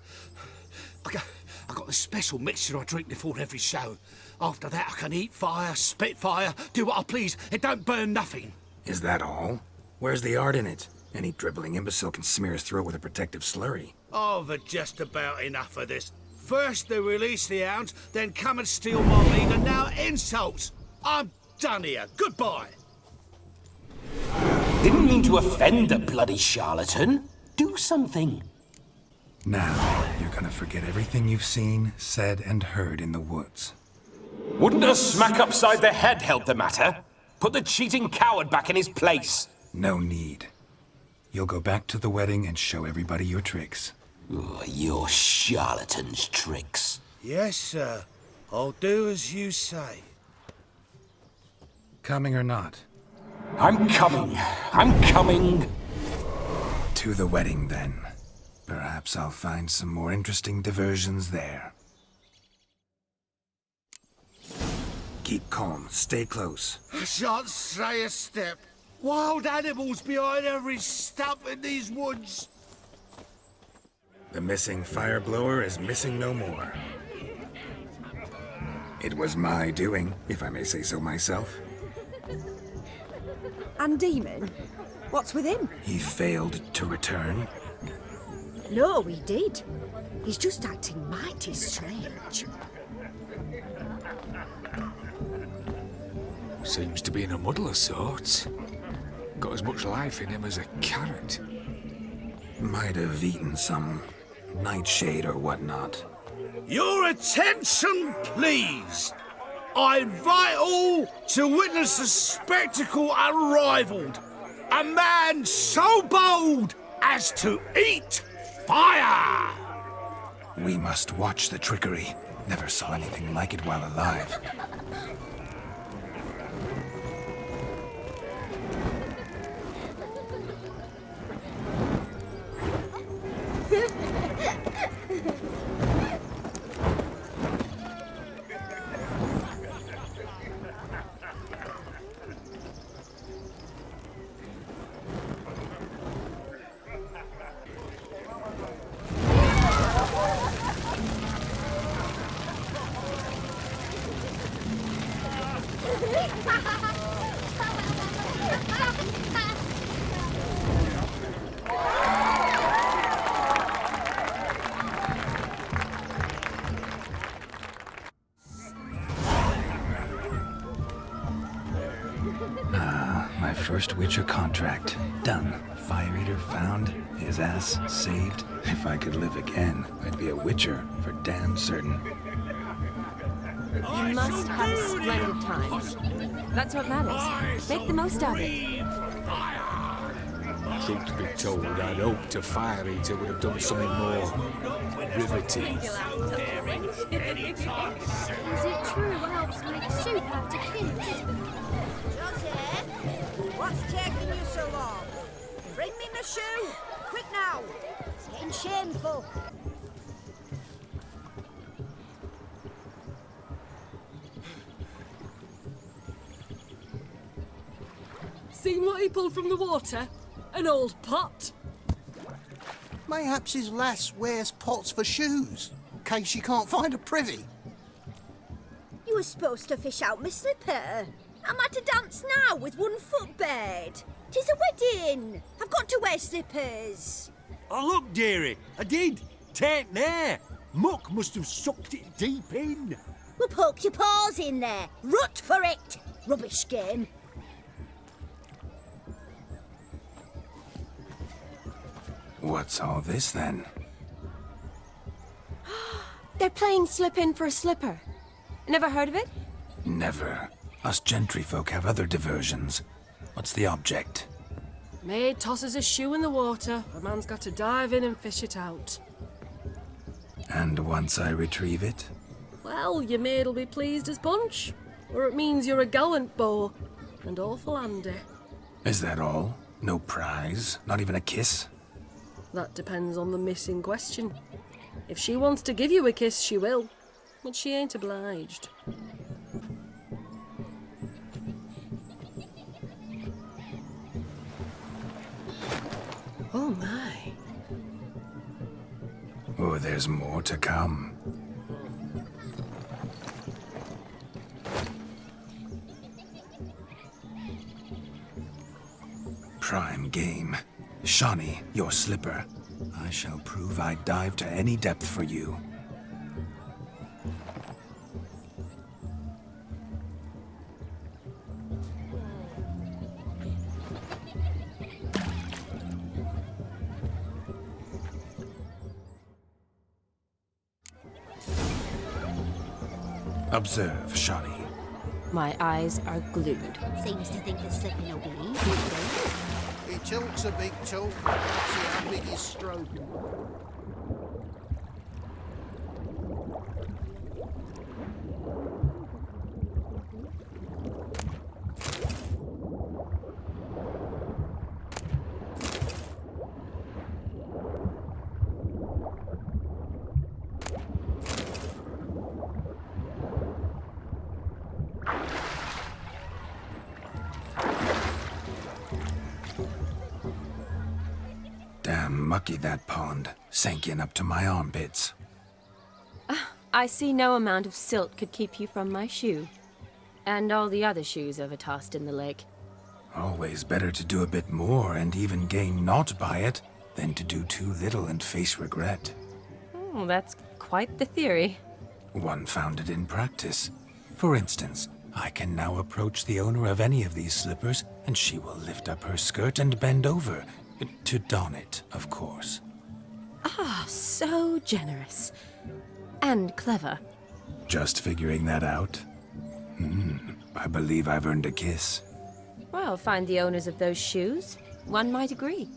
I got a special mixture I drink before every show. After that, I can eat fire, spit fire, do what I please. It don't burn nothing. Is that all? Where's the art in it? Any dribbling imbecile can smear his throat with a protective slurry. I've had just about enough of this. First they release the hounds, then come and steal my meat, and now insults. I'm done here. Goodbye. Didn't mean to offend the bloody charlatan. Do something. Now, you're gonna forget everything you've seen, said, and heard in the woods. Wouldn't a smack upside the head help the matter? Put the cheating coward back in his place. No need. You'll go back to the wedding and show everybody your tricks. Oh, your charlatan's tricks. Yes, sir. I'll do as you say. Coming or not? I'm coming. I'm coming. To the wedding, then. Perhaps I'll find some more interesting diversions there. Keep calm. Stay close. I shan't stray a step. Wild animals behind every stump in these woods. The missing fire blower is missing no more. It was my doing, if I may say so myself. And Demon? What's with him? He failed to return. No, he did. He's just acting mighty strange. Seems to be in a muddle of sorts. Got as much life in him as a carrot. Might have eaten some nightshade or whatnot. Your attention, please. I invite all to witness a spectacle unrivaled. A man so bold as to eat fire. We must watch the trickery. Never saw anything like it while alive. My first Witcher contract. Done. Fire Eater found. His ass saved. If I could live again, I'd be a Witcher for damn certain. You must have a splendid time. That's what matters. Make the most of it. Truth to be told, I'd hoped a Fire Eater would have done something more riveting. Is it true elves make soup out of kids? What's taking you so long? Bring me my shoe! Quick now! It's getting shameful. Seen what he pulled from the water? An old pot? Mayhaps his lass wears pots for shoes, in case she can't find a privy. You were supposed to fish out my slipper. I'm at a dance now with one foot bared. 'Tis a wedding. I've got to wear slippers. Oh, look, dearie, I did. Take there. Muck must have sucked it deep in. Well, poke your paws in there. Rut for it. Rubbish game. What's all this then? They're playing slip in for a slipper. Never heard of it? Never. Us gentry folk have other diversions. What's the object? Maid tosses a shoe in the water. A man's got to dive in and fish it out. And once I retrieve it? Well, your maid'll be pleased as punch. Or it means you're a gallant beau. And awful handy. Is that all? No prize? Not even a kiss? That depends on the miss in question. If she wants to give you a kiss, she will. But she ain't obliged. Oh my. Oh, there's more to come. Prime game. Shani, your slipper. I shall prove I'd dive to any depth for you. Observe, Shani. My eyes are glued. Seems to think the slipping will be easy. He tilts a big tilt. See how big his stroke. Damn mucky, that pond. Sank in up to my armpits. I see no amount of silt could keep you from my shoe. And all the other shoes ever tossed in the lake. Always better to do a bit more and even gain naught by it than to do too little and face regret. Oh, that's quite the theory. One founded in practice. For instance, I can now approach the owner of any of these slippers, and she will lift up her skirt and bend over. To don it, of course. Ah, so generous. And clever. Just figuring that out? I believe I've earned a kiss. Well, find the owners of those shoes. One might agree.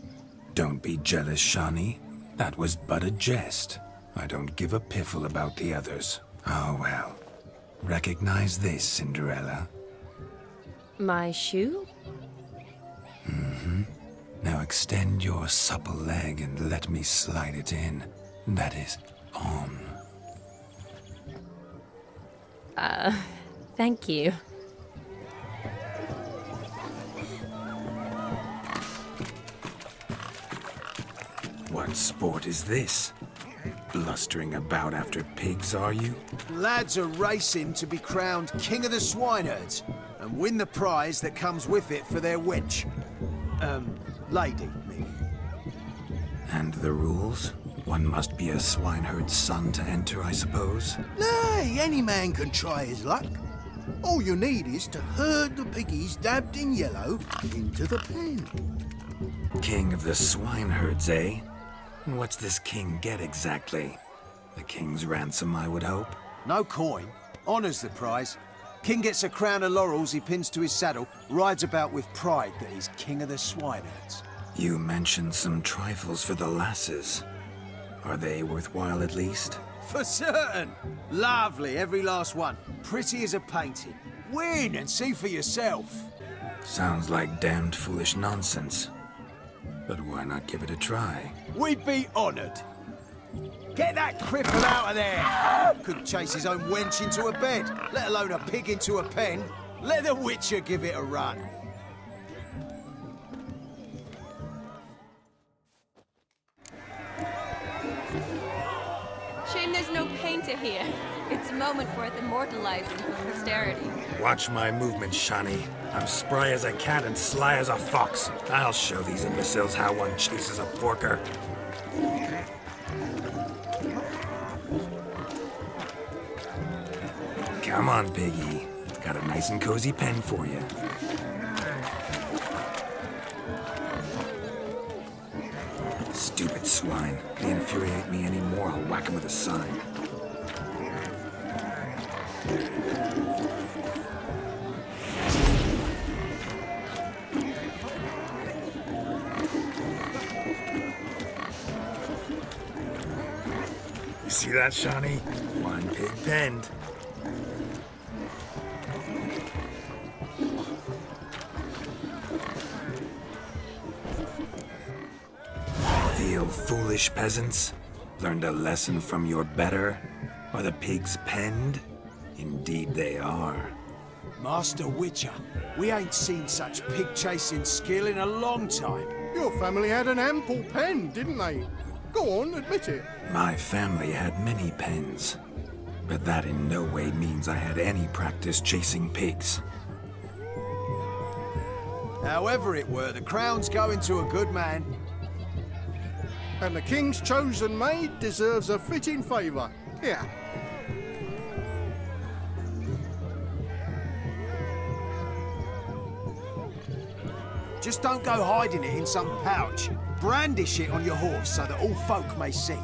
Don't be jealous, Shani. That was but a jest. I don't give a piffle about the others. Oh well. Recognize this, Cinderella? My shoe? Mm-hmm. Now extend your supple leg and let me slide it in. That is, on. Thank you. What sport is this? Blustering about after pigs, are you? Lads are racing to be crowned King of the Swineherds and win the prize that comes with it for their wench. Lady, maybe. And the rules? One must be a swineherd's son to enter, I suppose? Nay, any man can try his luck. All you need is to herd the piggies dabbed in yellow into the pen. King of the swineherds, eh? And what's this king get exactly? The king's ransom, I would hope? No coin. Honours the prize. King gets a crown of laurels he pins to his saddle, rides about with pride that he's King of the Swineherds. You mentioned some trifles for the lasses. Are they worthwhile at least? For certain! Lovely, every last one. Pretty as a painting. Win and see for yourself. Sounds like damned foolish nonsense. But why not give it a try? We'd be honoured. Get that cripple out of there! Couldn't chase his own wench into a bed, let alone a pig into a pen. Let the Witcher give it a run. Shame there's no painter here. It's a moment worth immortalizing for posterity. Watch my movement, Shani. I'm spry as a cat and sly as a fox. I'll show these imbeciles how one chases a porker. Come on, piggy. Got a nice and cozy pen for you. Stupid swine. They infuriate me anymore. I'll whack him with a sign. You see that, Shani? One pig penned. Feel foolish, peasants? Learned a lesson from your better? Are the pigs penned? Indeed they are. Master Witcher, we ain't seen such pig-chasing skill in a long time. Your family had an ample pen, didn't they? Go on, admit it. My family had many pens, but that in no way means I had any practice chasing pigs. However it were, the crown's going to a good man. And the king's chosen maid deserves a fitting favour. Here. Just don't go hiding it in some pouch. Brandish it on your horse so that all folk may see.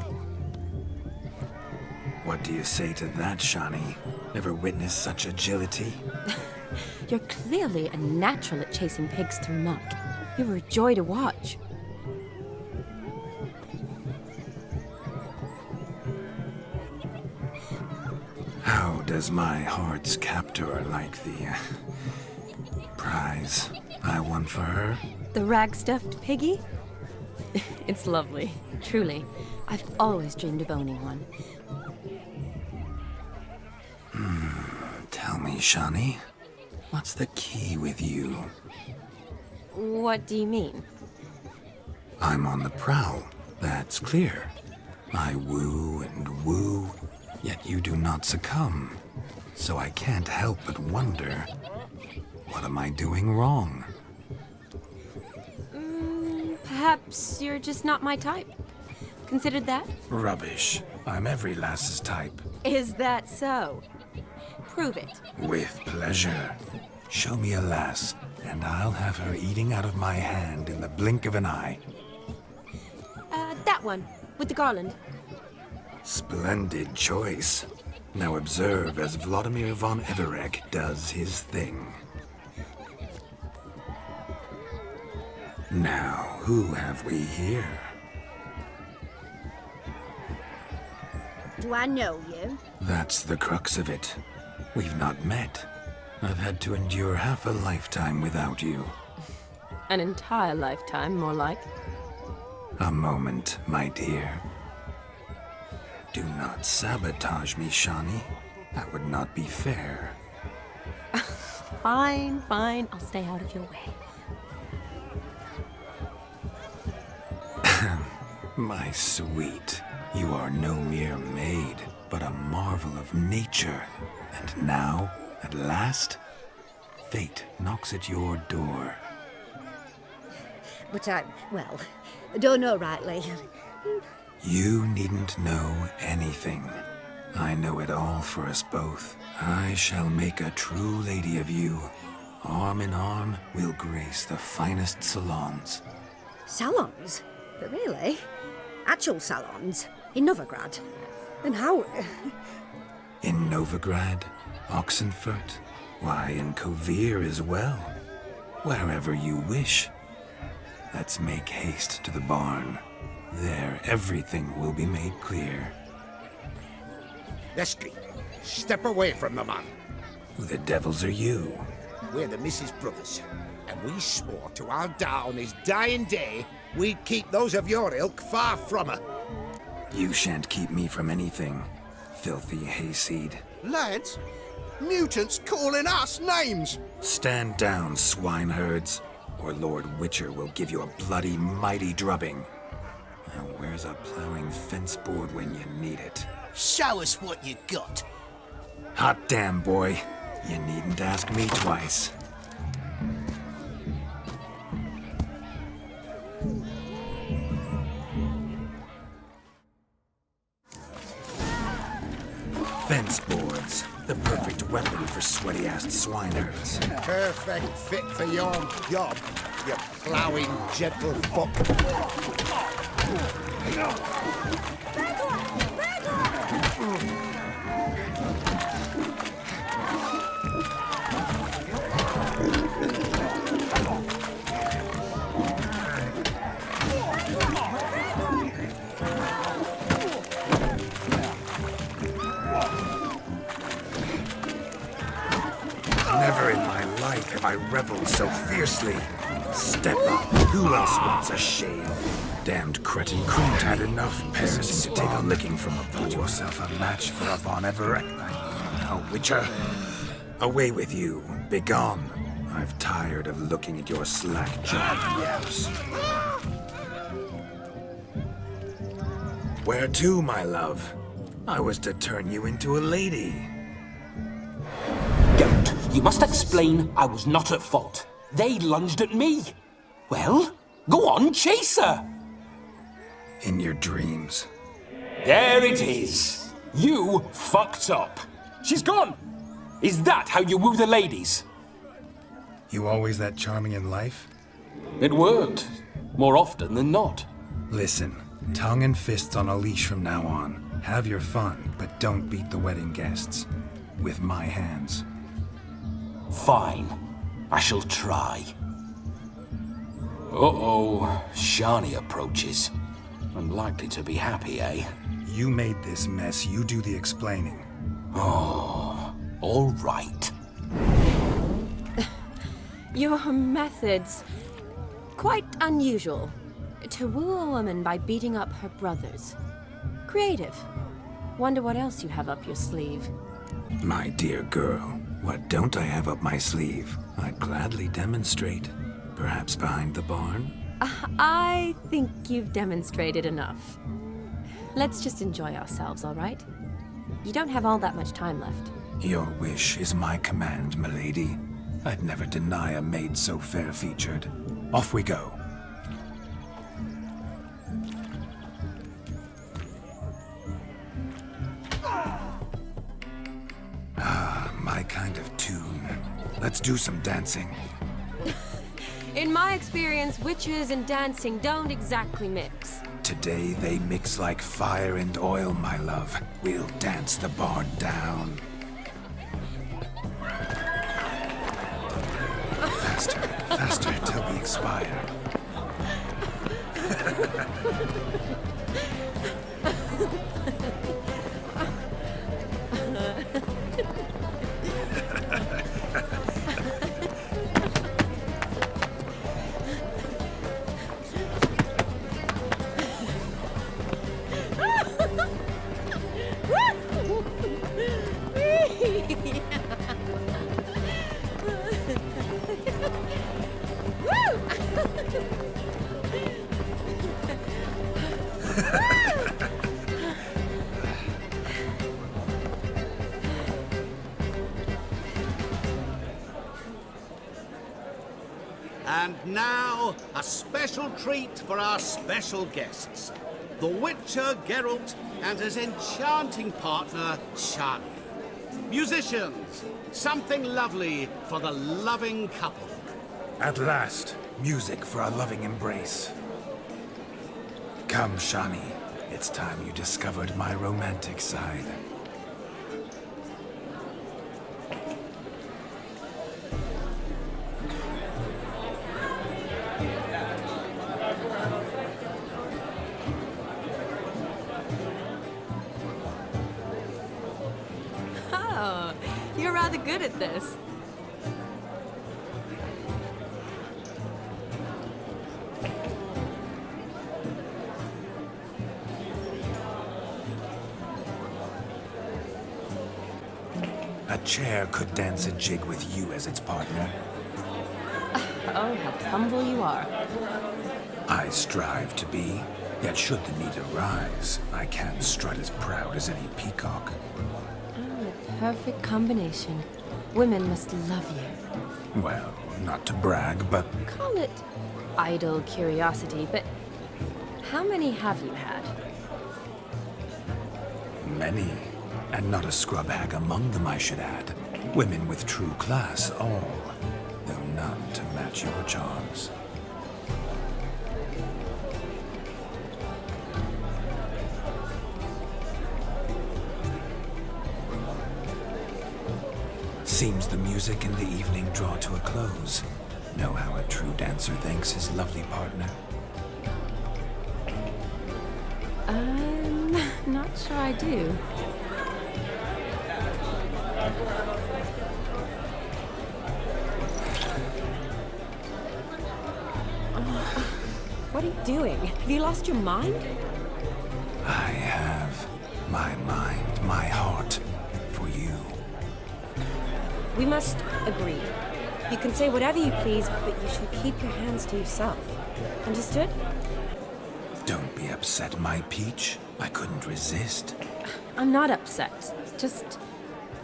What do you say to that, Shani? Ever witnessed such agility? You're clearly a natural at chasing pigs through muck. You were a joy to watch. How does my heart's captor like the prize I won for her? The rag-stuffed piggy? It's lovely, truly. I've always dreamed of owning one. Tell me, Shani, what's the key with you? What do you mean? I'm on the prowl, that's clear. I woo and woo, yet you do not succumb. So I can't help but wonder, what am I doing wrong? Perhaps you're just not my type. Considered that? Rubbish. I'm every lass's type. Is that so? Prove it. With pleasure. Show me a lass, and I'll have her eating out of my hand in the blink of an eye. That one, with the garland. Splendid choice. Now observe as Vlodimir von Everec does his thing. Now, who have we here? Do I know you? That's the crux of it. We've not met. I've had to endure half a lifetime without you. An entire lifetime, more like. A moment, my dear. Do not sabotage me, Shani. That would not be fair. Fine, fine. I'll stay out of your way. My sweet, you are no mere maid, but a marvel of nature. And now, at last, fate knocks at your door. But I don't know rightly. You needn't know anything. I know it all for us both. I shall make a true lady of you. Arm in arm, we'll grace the finest salons. Salons? But really? Actual salons? In Novigrad? And how? In Novigrad, Oxenfurt, why, in Kovir as well. Wherever you wish. Let's make haste to the barn. There, everything will be made clear. Leslie, step away from the man. Who the devils are you? We're the Mrs. Brothers, and we swore to our Da on his dying day we'd keep those of your ilk far from her. You shan't keep me from anything, filthy hayseed. Lads, mutants calling us names! Stand down, swineherds, or Lord Witcher will give you a bloody mighty drubbing. Now where's a plowing fence board when you need it? Show us what you got. Hot damn, boy. You needn't ask me twice. Fence boards. The perfect weapon for sweaty-assed swineherds. Perfect fit for your job, you ploughing gentlefolk. Never in my life have I reveled so fiercely. Step up. Who else wants a shave? Damned cretin couldn't had enough parasites to take a licking from a boar. Yourself a match for a Von Everec. A Witcher. Away with you. Begone. I've tired of looking at your slack-jawed yaps. Where to, my love? I was to turn you into a lady. Don't. You must explain I was not at fault. They lunged at me. Well, go on, chase her. In your dreams. There it is. You fucked up. She's gone. Is that how you woo the ladies? You always that charming in life? It worked. More often than not. Listen, tongue and fists on a leash from now on. Have your fun, but don't beat the wedding guests. With my hands. Fine. I shall try. Uh-oh. Shani approaches. Unlikely to be happy, eh? You made this mess. You do the explaining. Oh, all right. Your methods... quite unusual. To woo a woman by beating up her brothers. Creative. Wonder what else you have up your sleeve. My dear girl, what don't I have up my sleeve? I'd gladly demonstrate. Perhaps behind the barn? I think you've demonstrated enough. Let's just enjoy ourselves, all right? You don't have all that much time left. Your wish is my command, milady. I'd never deny a maid so fair-featured. Off we go. Ah, my kind of tune. Let's do some dancing. In my experience, witches and dancing don't exactly mix. Today they mix like fire and oil, my love. We'll dance the barn down. Faster, faster, till we expire. And now, a special treat for our special guests. The Witcher Geralt and his enchanting partner, Shani. Musicians, something lovely for the loving couple. At last, music for our loving embrace. Come, Shani. It's time you discovered my romantic side. Oh, you're rather good at this. A chair could dance a jig with you as its partner. Oh, how humble you are. I strive to be, yet should the need arise, I can strut as proud as any peacock. Oh, a perfect combination. Women must love you. Well, not to brag, but Call it idle curiosity, but how many have you had? many. And not a scrub hag among them, I should add. Women with true class, all. Though none to match your charms. Seems the music and the evening draw to a close. Know how a true dancer thanks his lovely partner? Not sure I do. What are you doing? Have you lost your mind? I have my mind, my heart for you. We must agree. You can say whatever you please, but you should keep your hands to yourself. Understood? Don't be upset, my peach. I couldn't resist. I'm not upset. Just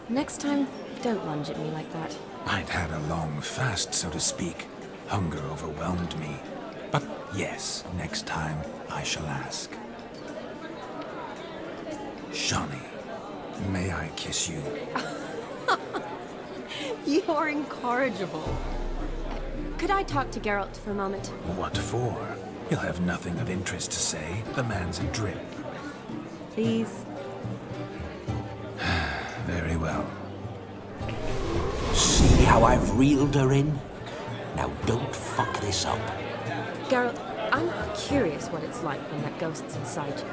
next time, don't lunge at me like that. I'd had a long fast, so to speak. Hunger overwhelmed me. But yes, next time I shall ask. Shani, may I kiss you? You are incorrigible. Could I talk to Geralt for a moment? What for? He'll have nothing of interest to say. The man's adrip. Please. Very well. See how I've reeled her in? Now don't fuck this up. Geralt, I'm curious what it's like when that ghost's inside you.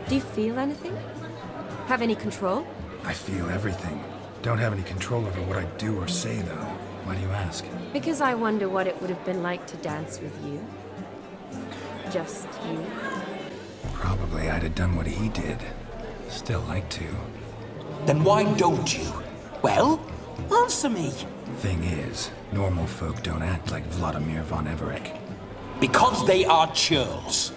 Do you feel anything? Have any control? I feel everything. Don't have any control over what I do or say, though. Why do you ask? Because I wonder what it would have been like to dance with you. Just you. Probably I'd have done what he did. Still like to. Then why don't you? Well, answer me. Thing is, normal folk don't act like Vlodimir von Everec. Because they are churls.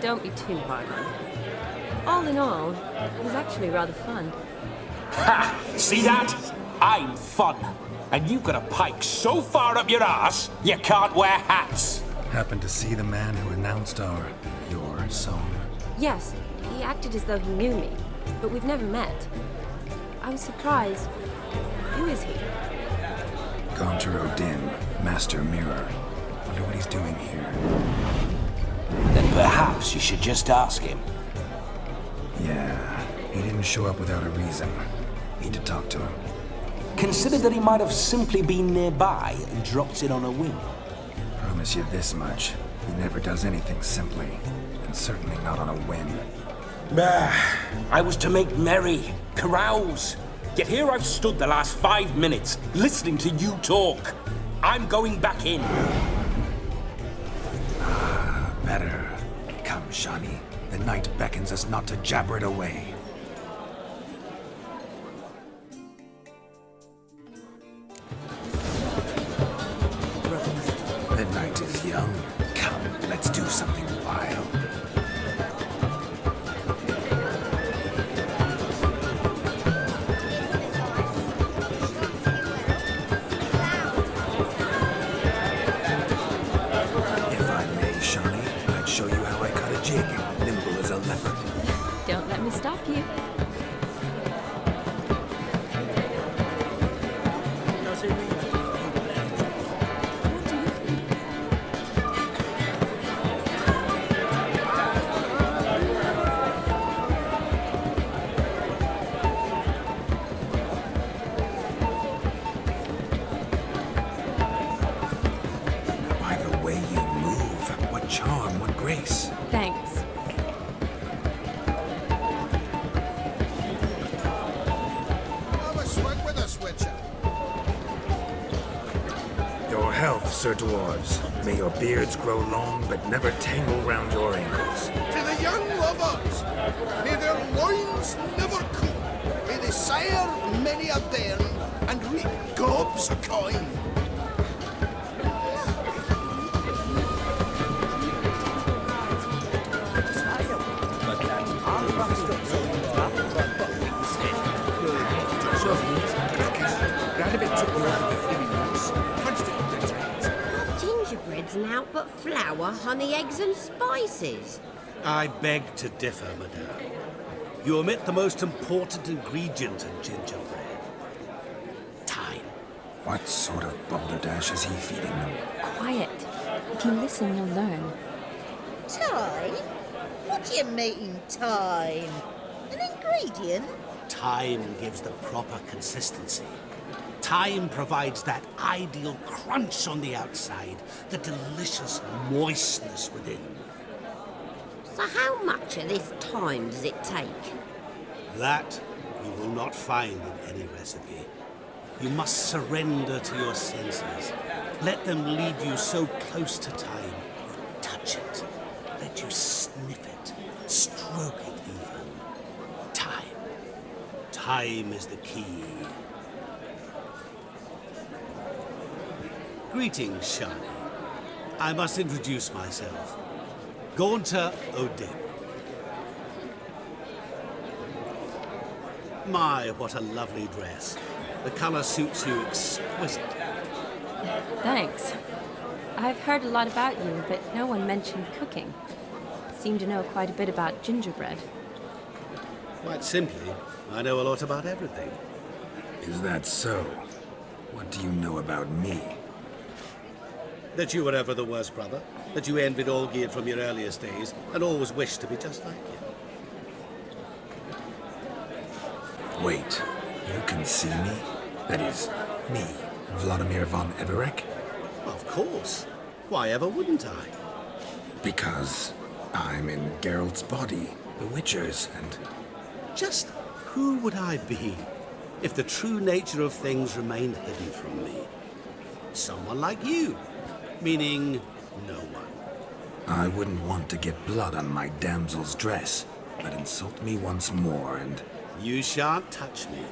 Don't be too hard on him. All in all, it was actually rather fun. Ha! See that? I'm fun. And you've got a pike so far up your ass, you can't wear hats. Happened to see the man who announced your song? Yes, he acted as though he knew me, but we've never met. I was surprised. Who is he? Gaunter Odin, Master Mirror. Wonder what he's doing here. Then perhaps you should just ask him. Yeah, he didn't show up without a reason. Need to talk to him. Consider that he might have simply been nearby and dropped in on a whim. Promise you this much. He never does anything simply. And certainly not on a whim. I was to make merry, carouse. Yet here I've stood the last 5 minutes, listening to you talk. I'm going back in. Better. Come, Shani. The night beckons us not to jabber it away. The night is young. Come, let's do something wild. jig, nimble as a leopard. Don't let me stop you. By the way you move, what charm, what grace. Thanks. Have a swig with a switcher. Your health, Sir Dwarves. May your beards grow long, but never tangle round your ankles. To the young lovers, may their loins never cool. May they sire many a bairn and reap gobs of coin. Gingerbread's naught but flour, honey, eggs, and spices. I beg to differ, madame. You omit the most important ingredient in gingerbread. Time. What sort of balderdash is he feeding them? Quiet. If you listen, you'll learn. Time? What do you mean, time? An ingredient? Time gives the proper consistency. Time provides that ideal crunch on the outside, the delicious moistness within. So how much of this time does it take? That you will not find in any recipe. You must surrender to your senses. Let them lead you so close to time. You touch it. Let you sniff it. Stroke it even. Time. Time is the key. Greetings, Shani. I must introduce myself. Gaunter Odin. My, what a lovely dress. The color suits you exquisitely. Thanks. I've heard a lot about you, but no one mentioned cooking. Seem to know quite a bit about gingerbread. Quite simply, I know a lot about everything. Is that so? What do you know about me? That you were ever the worst brother, that you envied Olgierd from your earliest days, and always wished to be just like him. Wait, you can see me? That is, me, Vlodimir von Everec? Of course. Why ever wouldn't I? Because I'm in Geralt's body, the Witcher's, and... Just who would I be if the true nature of things remained hidden from me? Someone like you. Meaning, no one. I wouldn't want to get blood on my damsel's dress, but insult me once more and... You shan't touch me.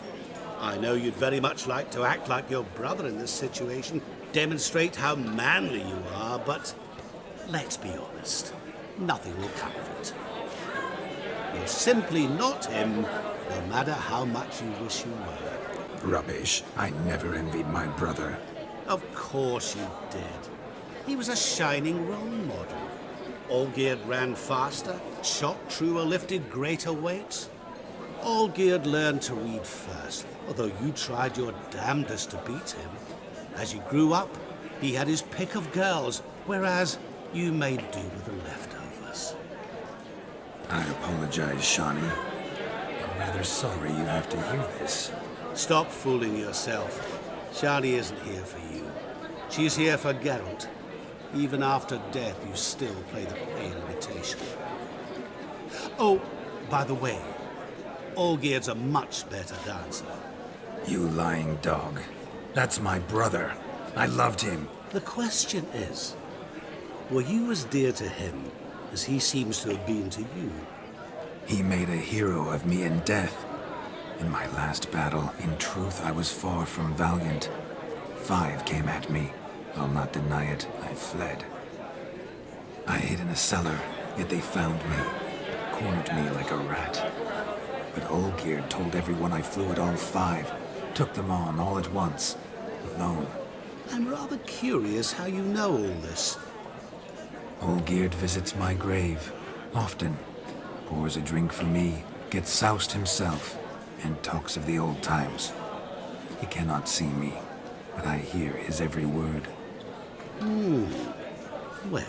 I know you'd very much like to act like your brother in this situation, demonstrate how manly you are, but let's be honest, nothing will come of it. You're simply not him, no matter how much you wish you were. Rubbish. I never envied my brother. Of course you did. He was a shining role model. Olgierd ran faster, shot truer, lifted greater weights. Olgierd learned to read first, although you tried your damnedest to beat him. As you grew up, he had his pick of girls, whereas you made do with the leftovers. I apologize, Shani. I'm rather sorry you have to hear this. Stop fooling yourself. Shani isn't here for you. She's here for Geralt. Even after death, you still play the pale imitation. Oh, by the way, Olgierd's a much better dancer. You lying dog. That's my brother. I loved him. The question is, were you as dear to him as he seems to have been to you? He made a hero of me in death. In my last battle, in truth, I was far from valiant. 5 came at me. I'll not deny it, I fled. I hid in a cellar, yet they found me, cornered me like a rat. But Olgierd told everyone I flew at all 5, took them on all at once, alone. I'm rather curious how you know all this. Olgierd visits my grave, Often. Pours a drink for me, gets soused himself, and talks of the old times. He cannot see me, but I hear his every word. Well,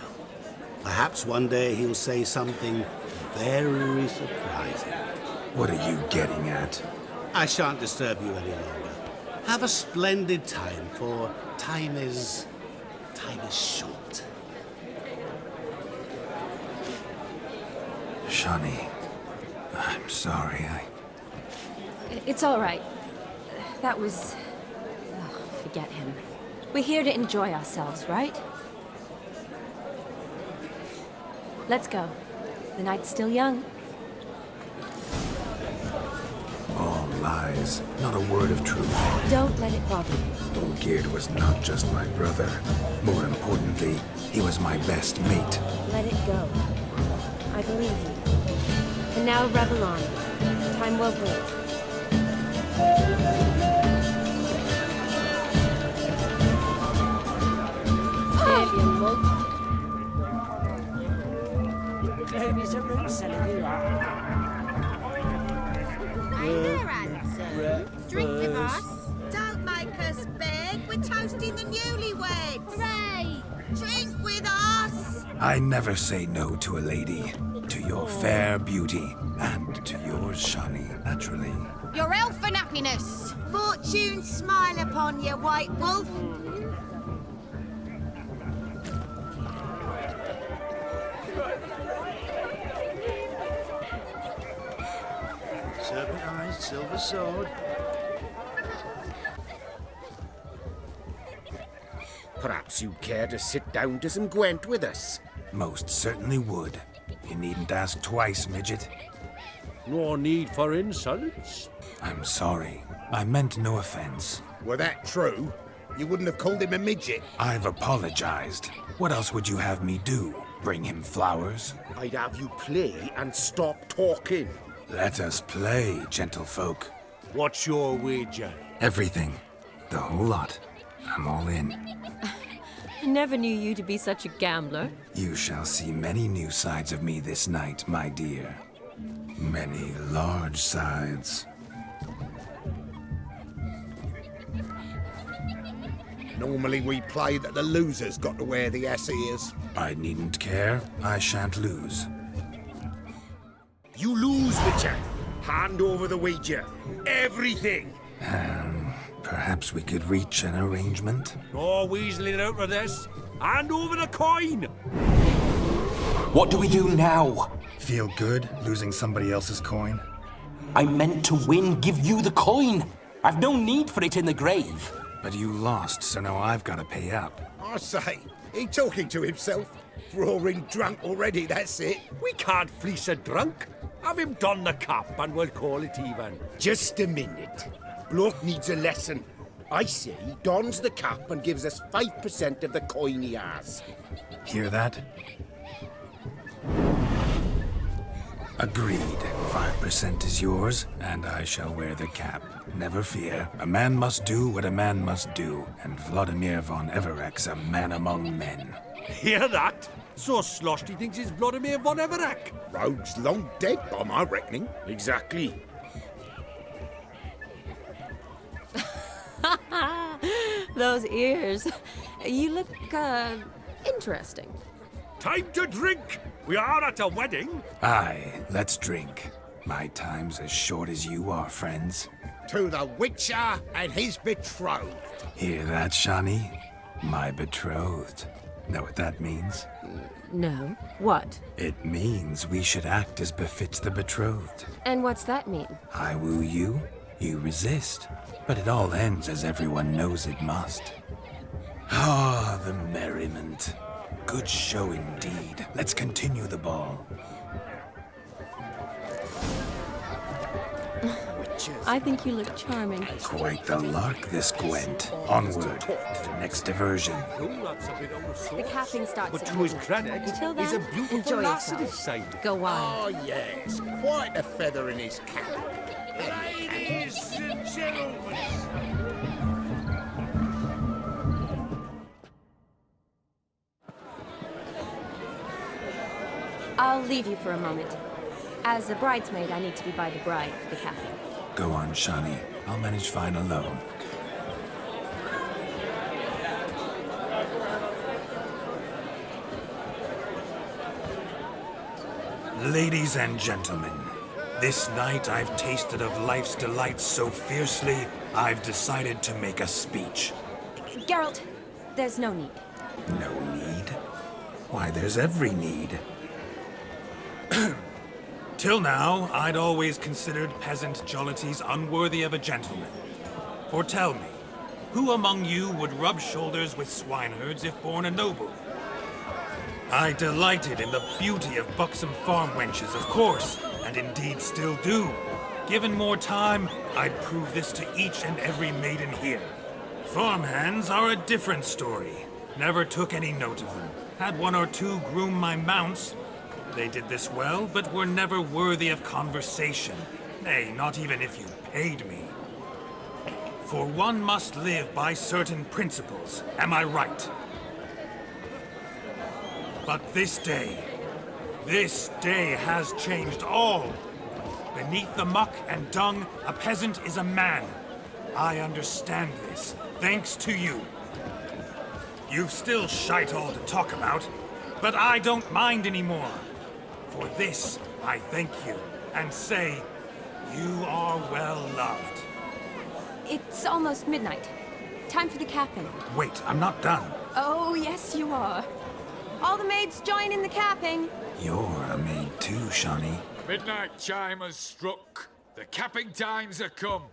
perhaps one day he'll say something very surprising. What are you getting at? I shan't disturb you any longer. Have a splendid time, for time is short. Shani, I'm sorry, It's all right. That was... Oh, forget him. We're here to enjoy ourselves, right? Let's go. The night's still young. All lies, not a word of truth. Don't let it bother you. Olgierd was not just my brother. More importantly, he was my best mate. Let it go. I believe you. And now revel on. Time well played. There's a root cellar you are. Hey there, handsome. Drink with us. Don't make us beg. We're toasting the newlyweds. Hooray! Drink with us. I never say no to a lady. To your fair beauty, and to yours, Shani, naturally. Your elfin happiness. Fortune smile upon you, white wolf. Serpent eyes, silver sword. Perhaps you'd care to sit down to some Gwent with us? Most certainly would. You needn't ask twice, midget. No need for insults. I'm sorry. I meant no offense. Were that true, you wouldn't have called him a midget. I've apologized. What else would you have me do? Bring him flowers? I'd have you play and stop talking. Let us play, gentlefolk. What's your wager? Everything. The whole lot. I'm all in. I never knew you to be such a gambler. You shall see many new sides of me this night, my dear. Many large sides. Normally we play that the loser's got to wear the ass ears. I needn't care. I shan't lose. You lose, Witcher. Hand over the wager. Everything. Perhaps we could reach an arrangement? No weaseling out of this. Hand over the coin! What do we do now? Feel good losing somebody else's coin? I meant to win, give you the coin. I've no need for it in the grave. But you lost, so now I've got to pay up. I say, he talking to himself. Roaring drunk already, that's it. We can't fleece a drunk. Have him don the cap and we'll call it even. Just a minute. Bloke needs a lesson. I say he dons the cap and gives us 5% of the coin he has. Hear that? Agreed. 5% is yours, and I shall wear the cap. Never fear. A man must do what a man must do, and Vlodimir von Everec's a man among men. Hear that? So sloshed he thinks he's Vlodimir von Everec. Rogue's long dead, by my reckoning. Exactly. Those ears. You look, interesting. Time to drink! We are at a wedding. Aye, let's drink. My time's as short as you are, friends. To the Witcher and his betrothed. Hear that, Shani? My betrothed. Know what that means? No. What? It means we should act as befits the betrothed. And what's that mean? I woo you, you resist. But it all ends as everyone knows it must. Ah, the merriment. Good show indeed. Let's continue the ball. I think you look charming. Quite the lark, this Gwent. Onward to the next diversion. The capping starts But at to his noon. credit, Until he's a then, beautiful enjoy lass at his yourself. side. Go on. Oh, yes. Quite a feather in his cap. Ladies and gentlemen. I'll leave you for a moment. As a bridesmaid, I need to be by the bride for the capping. Go on, Shani. I'll manage fine alone. Ladies and gentlemen, this night I've tasted of life's delights so fiercely, I've decided to make a speech. Geralt, there's no need. No need? Why, there's every need. Till now, I'd always considered peasant jollities unworthy of a gentleman. For tell me, who among you would rub shoulders with swineherds if born a noble? I delighted in the beauty of buxom farm wenches, of course, and indeed still do. Given more time, I'd prove this to each and every maiden here. Farmhands are a different story. Never took any note of them. Had one or two groom my mounts. They did this well, but were never worthy of conversation. Nay, not even if you paid me. For one must live by certain principles, am I right? But this day has changed all. Beneath the muck and dung, a peasant is a man. I understand this, thanks to you. You've still shite all to talk about, but I don't mind anymore. For this, I thank you, and say, you are well loved. It's almost midnight. Time for the capping. Wait, I'm not done. Oh, yes, you are. All the maids join in the capping. You're a maid too, Shani. Midnight chime has struck. The capping times are come.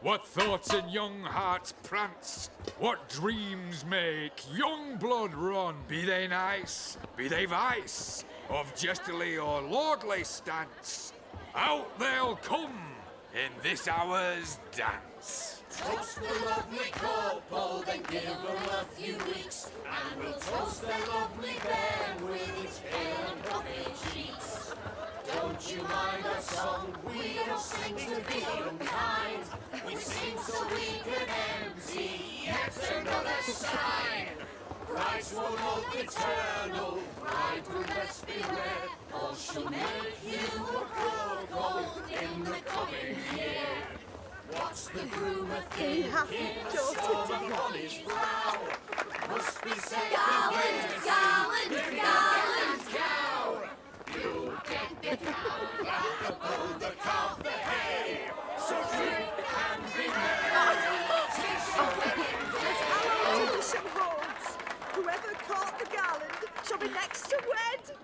What thoughts in young hearts prance? What dreams make young blood run? Be they nice, be they vice, of jestily or lordly stance, out they'll come in this hour's dance. Toast the lovely couple, then give them a few weeks, and we'll toast their lovely bed with its pale and puffy cheeks. Don't you mind our song? We don't sing to be unkind. We sing so we can empty yet another sign. Brides will love eternal, bridegroom best beware, or she'll make you a poor gold in the coming year. What's the groom a thinking? On his brow must be said. Garland, cow. You get the cow, laugh the bull, the calf, the hay. So drink and be merry. Tis your wedding day. Tradition holds. Whoever caught the garland shall be next to wed.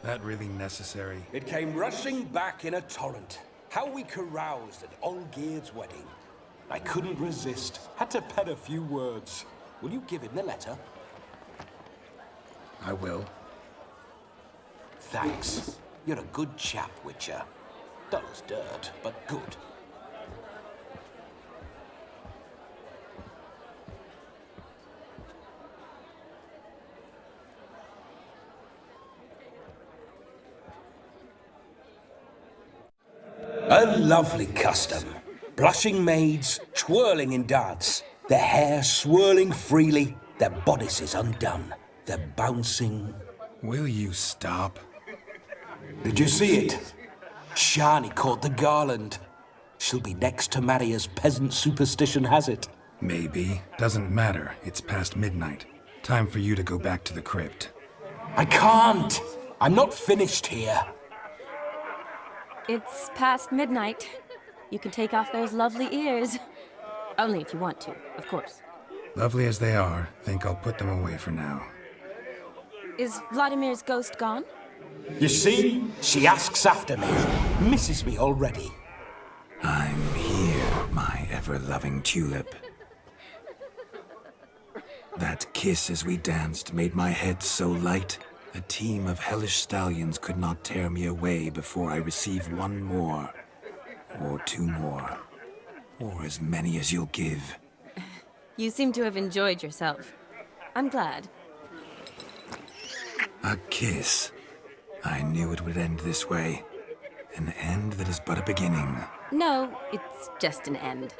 That really necessary? It came rushing back in a torrent. How we caroused at Olgierd's wedding. I couldn't resist. Had to pen a few words. Will you give him the letter? I will. Thanks. You're a good chap, Witcher. Dull as dirt, but good. A lovely custom. Blushing maids, twirling in dance, their hair swirling freely, their bodices undone, their bouncing... Will you stop? Did you see it? Shani caught the garland. She'll be next to marry as peasant superstition has it. Maybe. Doesn't matter. It's past midnight. Time for you to go back to the crypt. I can't! I'm not finished here. It's past midnight. You can take off those lovely ears. Only if you want to, of course. Lovely as they are, think I'll put them away for now. Is Vlodimir's ghost gone? You see? She asks after me. Misses me already. I'm here, my ever-loving tulip. That kiss as we danced made my head so light, a team of hellish stallions could not tear me away before I receive one more, or two more, or as many as you'll give. You seem to have enjoyed yourself. I'm glad. A kiss. I knew it would end this way. An end that is but a beginning. No, it's just an end.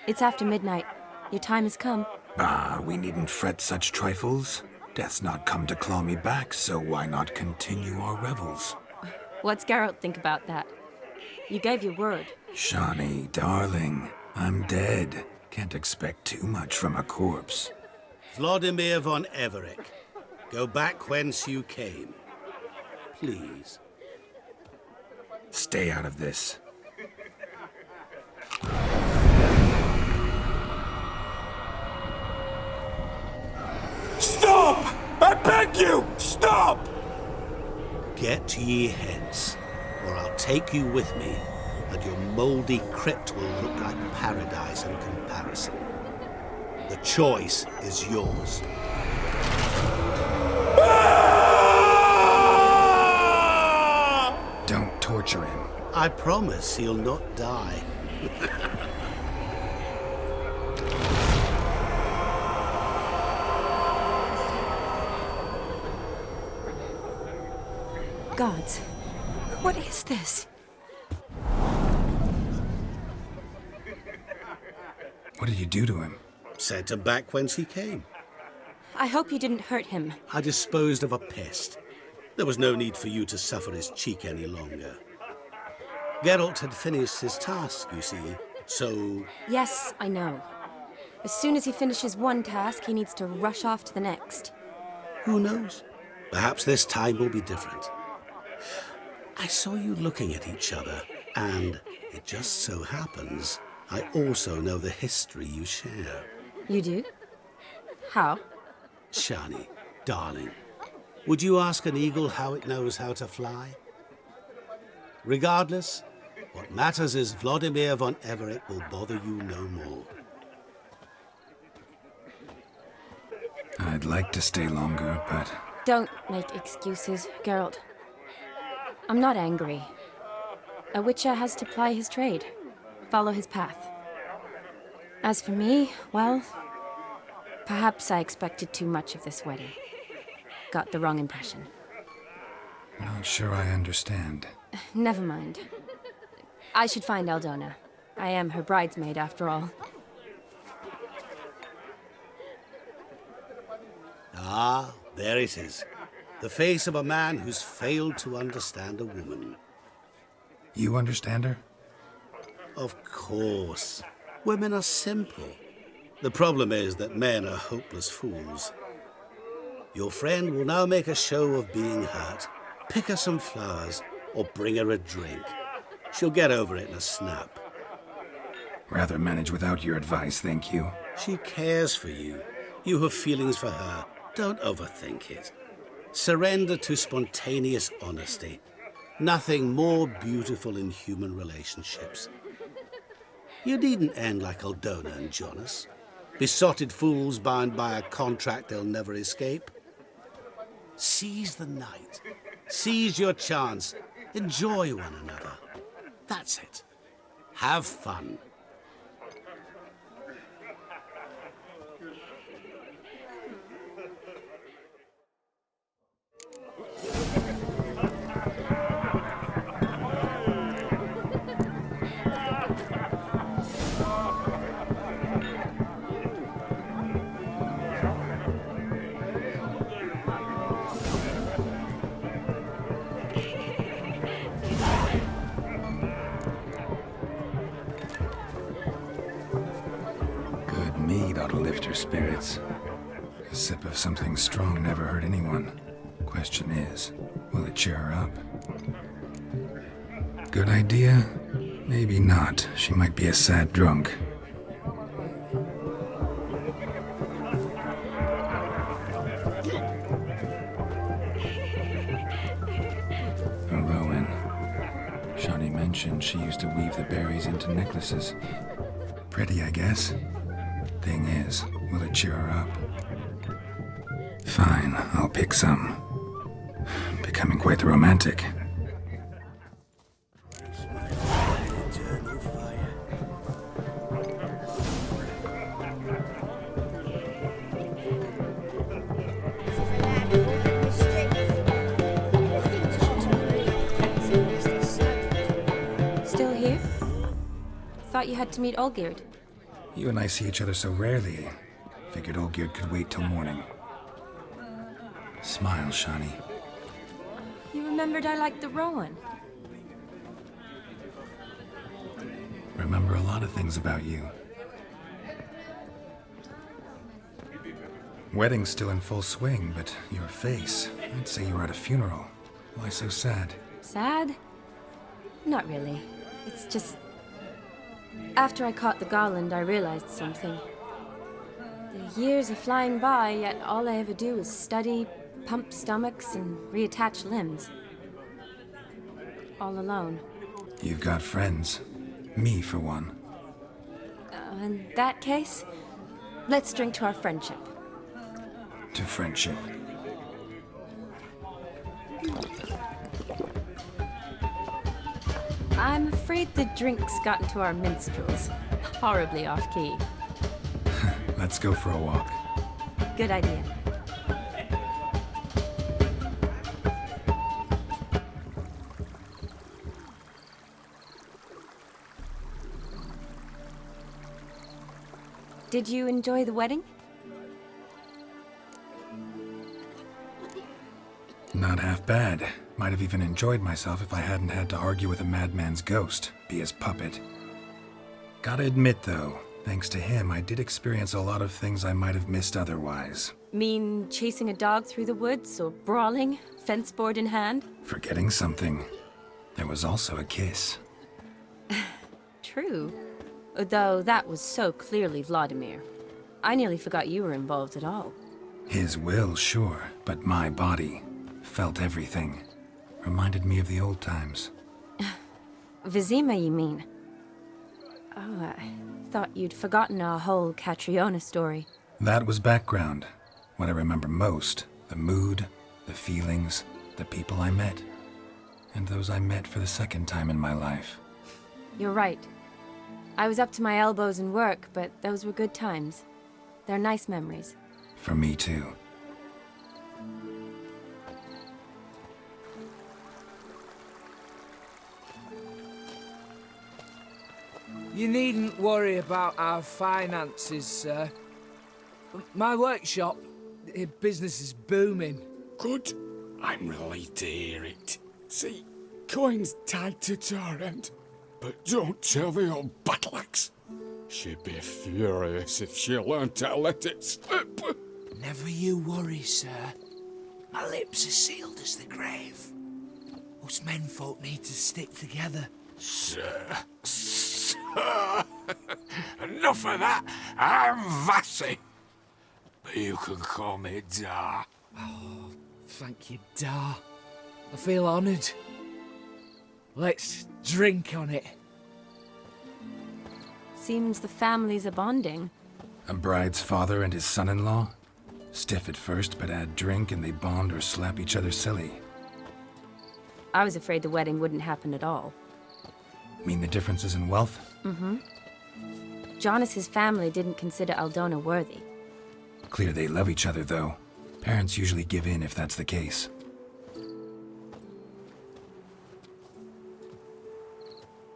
It's after midnight. Your time has come. Ah, we needn't fret such trifles. Death's not come to claw me back, so why not continue our revels? What's Geralt think about that? You gave your word. Shani, darling, I'm dead. Can't expect too much from a corpse. Vlodimir von Everec, go back whence you came. Please. Stay out of this. Stop! I beg you! Stop! Get ye hence, or I'll take you with me, and your mouldy crypt will look like paradise in comparison. The choice is yours. Don't torture him. I promise he'll not die. Gods, what is this? What did you do to him? Sent him back whence he came. I hope you didn't hurt him. I disposed of a pest. There was no need for you to suffer his cheek any longer. Geralt had finished his task, you see, so... Yes, I know. As soon as he finishes one task, he needs to rush off to the next. Who knows? Perhaps this time will be different. I saw you looking at each other, and it just so happens I also know the history you share. You do? How? Shani, darling, would you ask an eagle how it knows how to fly? Regardless, what matters is Vlodimir von Everec will bother you no more. I'd like to stay longer, but... Don't make excuses, Geralt. I'm not angry. A witcher has to ply his trade, follow his path. As for me, well, perhaps I expected too much of this wedding. Got the wrong impression. Not sure I understand. Never mind. I should find Aldona. I am her bridesmaid, after all. Ah, there it is. The face of a man who's failed to understand a woman. You understand her? Of course. Women are simple. The problem is that men are hopeless fools. Your friend will now make a show of being hurt, pick her some flowers, or bring her a drink. She'll get over it in a snap. Rather manage without your advice, thank you. She cares for you. You have feelings for her. Don't overthink it. Surrender to spontaneous honesty. Nothing more beautiful in human relationships. You needn't end like Aldona and Jonas. Besotted fools bound by a contract they'll never escape. Seize the night. Seize your chance. Enjoy one another. That's it. Have fun. Mead ought to lift her spirits. A sip of something strong never hurt anyone. Question is, will it cheer her up? Good idea? Maybe not. She might be a sad drunk. A rowan. Shani mentioned she used to weave the berries into necklaces. Pretty, I guess. Thing is, will it cheer her up? Fine, I'll pick some. Becoming quite the romantic. Still here? Thought you had to meet Olgierd. You and I see each other so rarely. Figured Olgierd could wait till morning. Smile, Shani. You remembered I liked the Rowan. Remember a lot of things about you. Wedding's still in full swing, but your face, I'd say you were at a funeral. Why so sad? Sad? Not really. It's just... After I caught the garland, I realized something. The years are flying by, yet all I ever do is study, pump stomachs, and reattach limbs. All alone. You've got friends. Me, for one. In that case, let's drink to our friendship. To friendship. I'm afraid the drink's gotten to our minstrels. Horribly off-key. Let's go for a walk. Good idea. Did you enjoy the wedding? Not half bad. Might have even enjoyed myself if I hadn't had to argue with a madman's ghost, be his puppet. Gotta admit, though, thanks to him, I did experience a lot of things I might have missed otherwise. Mean chasing a dog through the woods, or brawling, fence board in hand? Forgetting something. There was also a kiss. True. Though that was so clearly Vlodimir. I nearly forgot you were involved at all. His will, sure, but my body felt everything. Reminded me of the old times. Vizima, you mean? Oh, I thought you'd forgotten our whole Catriona story. That was background. What I remember most, the mood, the feelings, the people I met. And those I met for the second time in my life. You're right. I was up to my elbows in work, but those were good times. They're nice memories. For me, too. You needn't worry about our finances, sir. My workshop, business is booming. Good. I'm relieved to hear it. See, coin's tied to Torrent, but don't tell the old battle-axe. She'd be furious if she learned to let it slip. Never you worry, sir. My lips are sealed as the grave. Us menfolk need to stick together. Sir. Enough of that. I'm Vassy. But you can call me Dar. Oh, thank you, Dar. I feel honoured. Let's drink on it. Seems the families are bonding. A bride's father and his son-in-law? Stiff at first, but add drink and they bond or slap each other silly. I was afraid the wedding wouldn't happen at all. Mean the differences in wealth? Mm-hmm. Jonas's family didn't consider Aldona worthy. Clear they love each other, though. Parents usually give in if that's the case.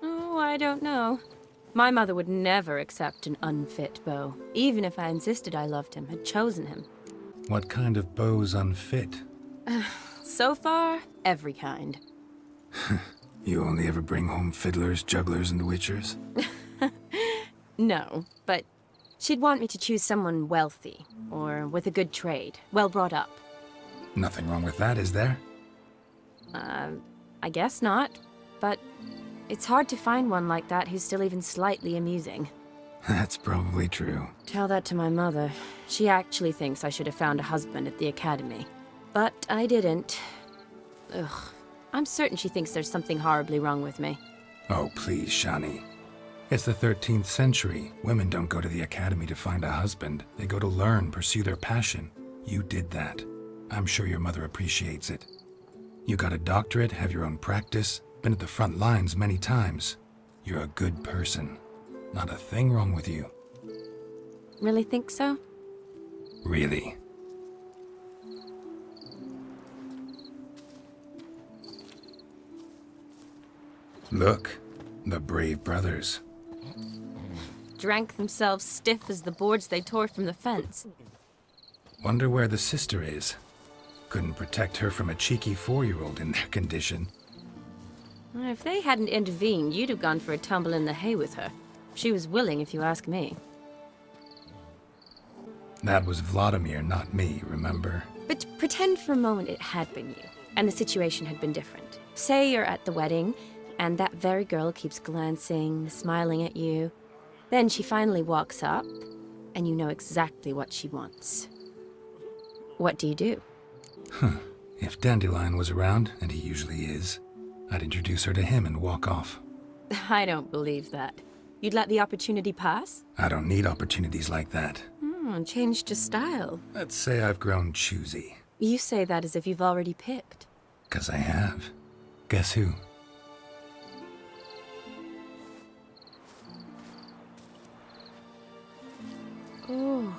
Oh, I don't know. My mother would never accept an unfit beau, even if I insisted I loved him, had chosen him. What kind of beau's unfit? So far, every kind. You only ever bring home fiddlers, jugglers, and witchers? No, but she'd want me to choose someone wealthy, or with a good trade, well brought up. Nothing wrong with that, is there? I guess not, but it's hard to find one like that who's still even slightly amusing. That's probably true. Tell that to my mother. She actually thinks I should have found a husband at the academy. But I didn't. Ugh. I'm certain she thinks there's something horribly wrong with me. Oh, please, Shani. It's the 13th century. Women don't go to the academy to find a husband. They go to learn, pursue their passion. You did that. I'm sure your mother appreciates it. You got a doctorate, have your own practice, been at the front lines many times. You're a good person. Not a thing wrong with you. Really think so? Really. Look, the brave brothers. Drank themselves stiff as the boards they tore from the fence. Wonder where the sister is. Couldn't protect her from a cheeky 4-year-old in their condition. If they hadn't intervened, you'd have gone for a tumble in the hay with her. She was willing, if you ask me. That was Vlodimir, not me, remember? But pretend for a moment it had been you, and the situation had been different. Say you're at the wedding, and that very girl keeps glancing, smiling at you. Then she finally walks up, and you know exactly what she wants. What do you do? If Dandelion was around, and he usually is, I'd introduce her to him and walk off. I don't believe that. You'd let the opportunity pass? I don't need opportunities like that. Changed your style. Let's say I've grown choosy. You say that as if you've already picked. 'Cause I have. Guess who? Oh,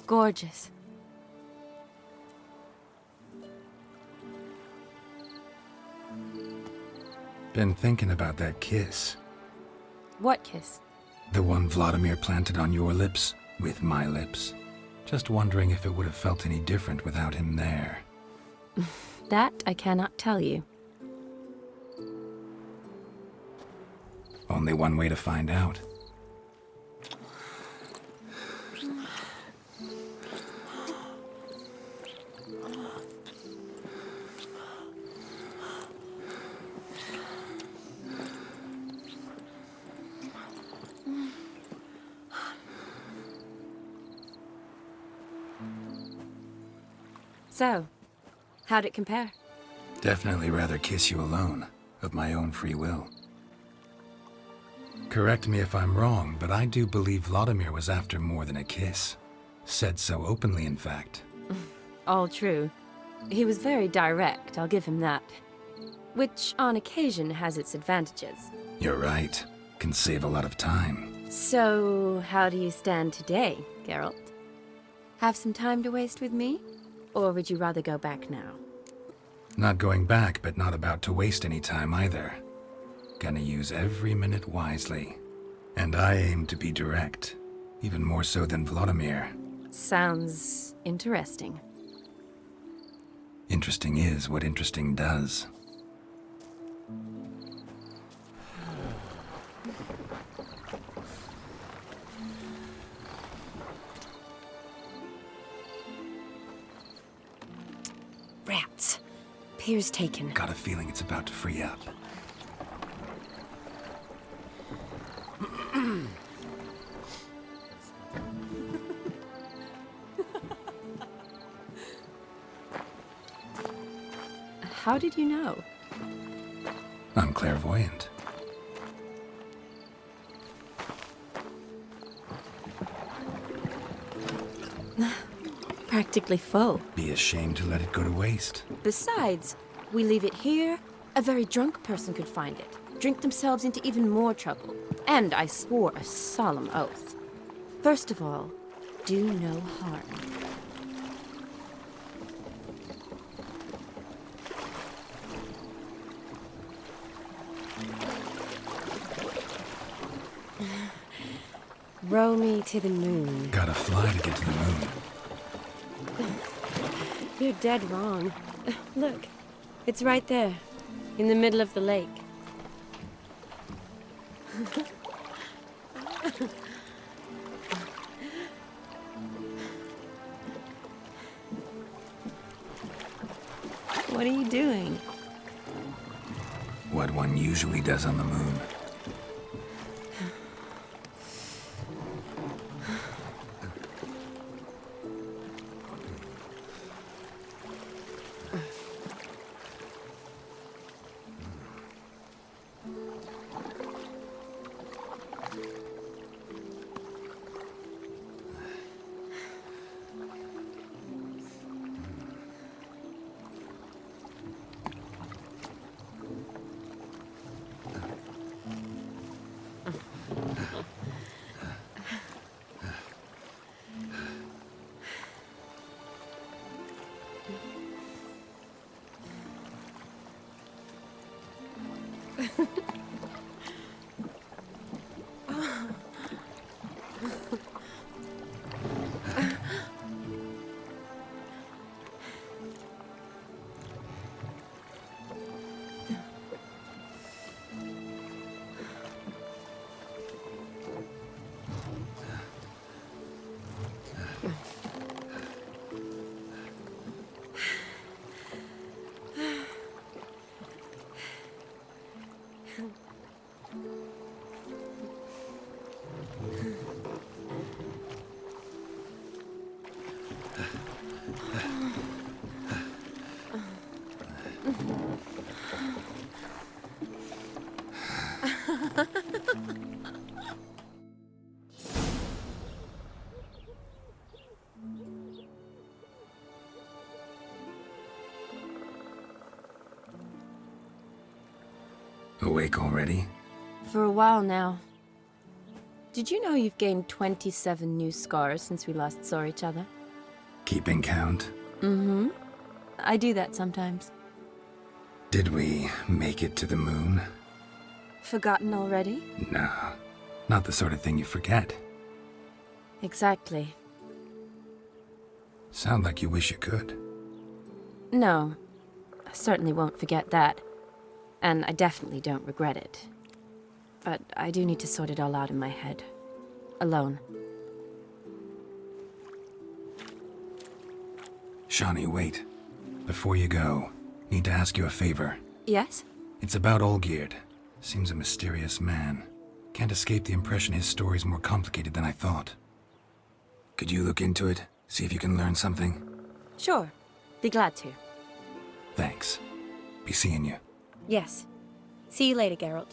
gorgeous. Been thinking about that kiss. What kiss? The one Vlodimir planted on your lips, with my lips. Just wondering if it would have felt any different without him there. That I cannot tell you. Only one way to find out. So, how'd it compare? Definitely rather kiss you alone, of my own free will. Correct me if I'm wrong, but I do believe Vlodimir was after more than a kiss. Said so openly, in fact. All true. He was very direct, I'll give him that. Which, on occasion, has its advantages. You're right. Can save a lot of time. So, how do you stand today, Geralt? Have some time to waste with me? Or would you rather go back now? Not going back, but not about to waste any time either. Gonna use every minute wisely. And I aim to be direct. Even more so than Vlodimir. Sounds interesting. Interesting is what interesting does. Rats. Pier's taken. Got a feeling it's about to free up. How did you know? I'm clairvoyant. Practically full. Be ashamed to let it go to waste. Besides, we leave it here, a very drunk person could find it, drink themselves into even more trouble. And I swore a solemn oath. First of all, do no harm. Row me to the moon. Gotta fly to get to the moon. You're dead wrong. Look, it's right there, in the middle of the lake. What are you doing? What one usually does on the moon. Awake already? For a while now. Did you know you've gained 27 new scars since we last saw each other? Keeping count? Mm-hmm. I do that sometimes. Did we make it to the moon? Forgotten already? No, not the sort of thing you forget. Exactly. Sound like you wish you could. No, I certainly won't forget that. And I definitely don't regret it. But I do need to sort it all out in my head. Alone. Shani, wait. Before you go, need to ask you a favor. Yes? It's about Olgierd. Seems a mysterious man. Can't escape the impression his story's more complicated than I thought. Could you look into it? See if you can learn something? Sure. Be glad to. Thanks. Be seeing you. Yes. See you later, Geralt.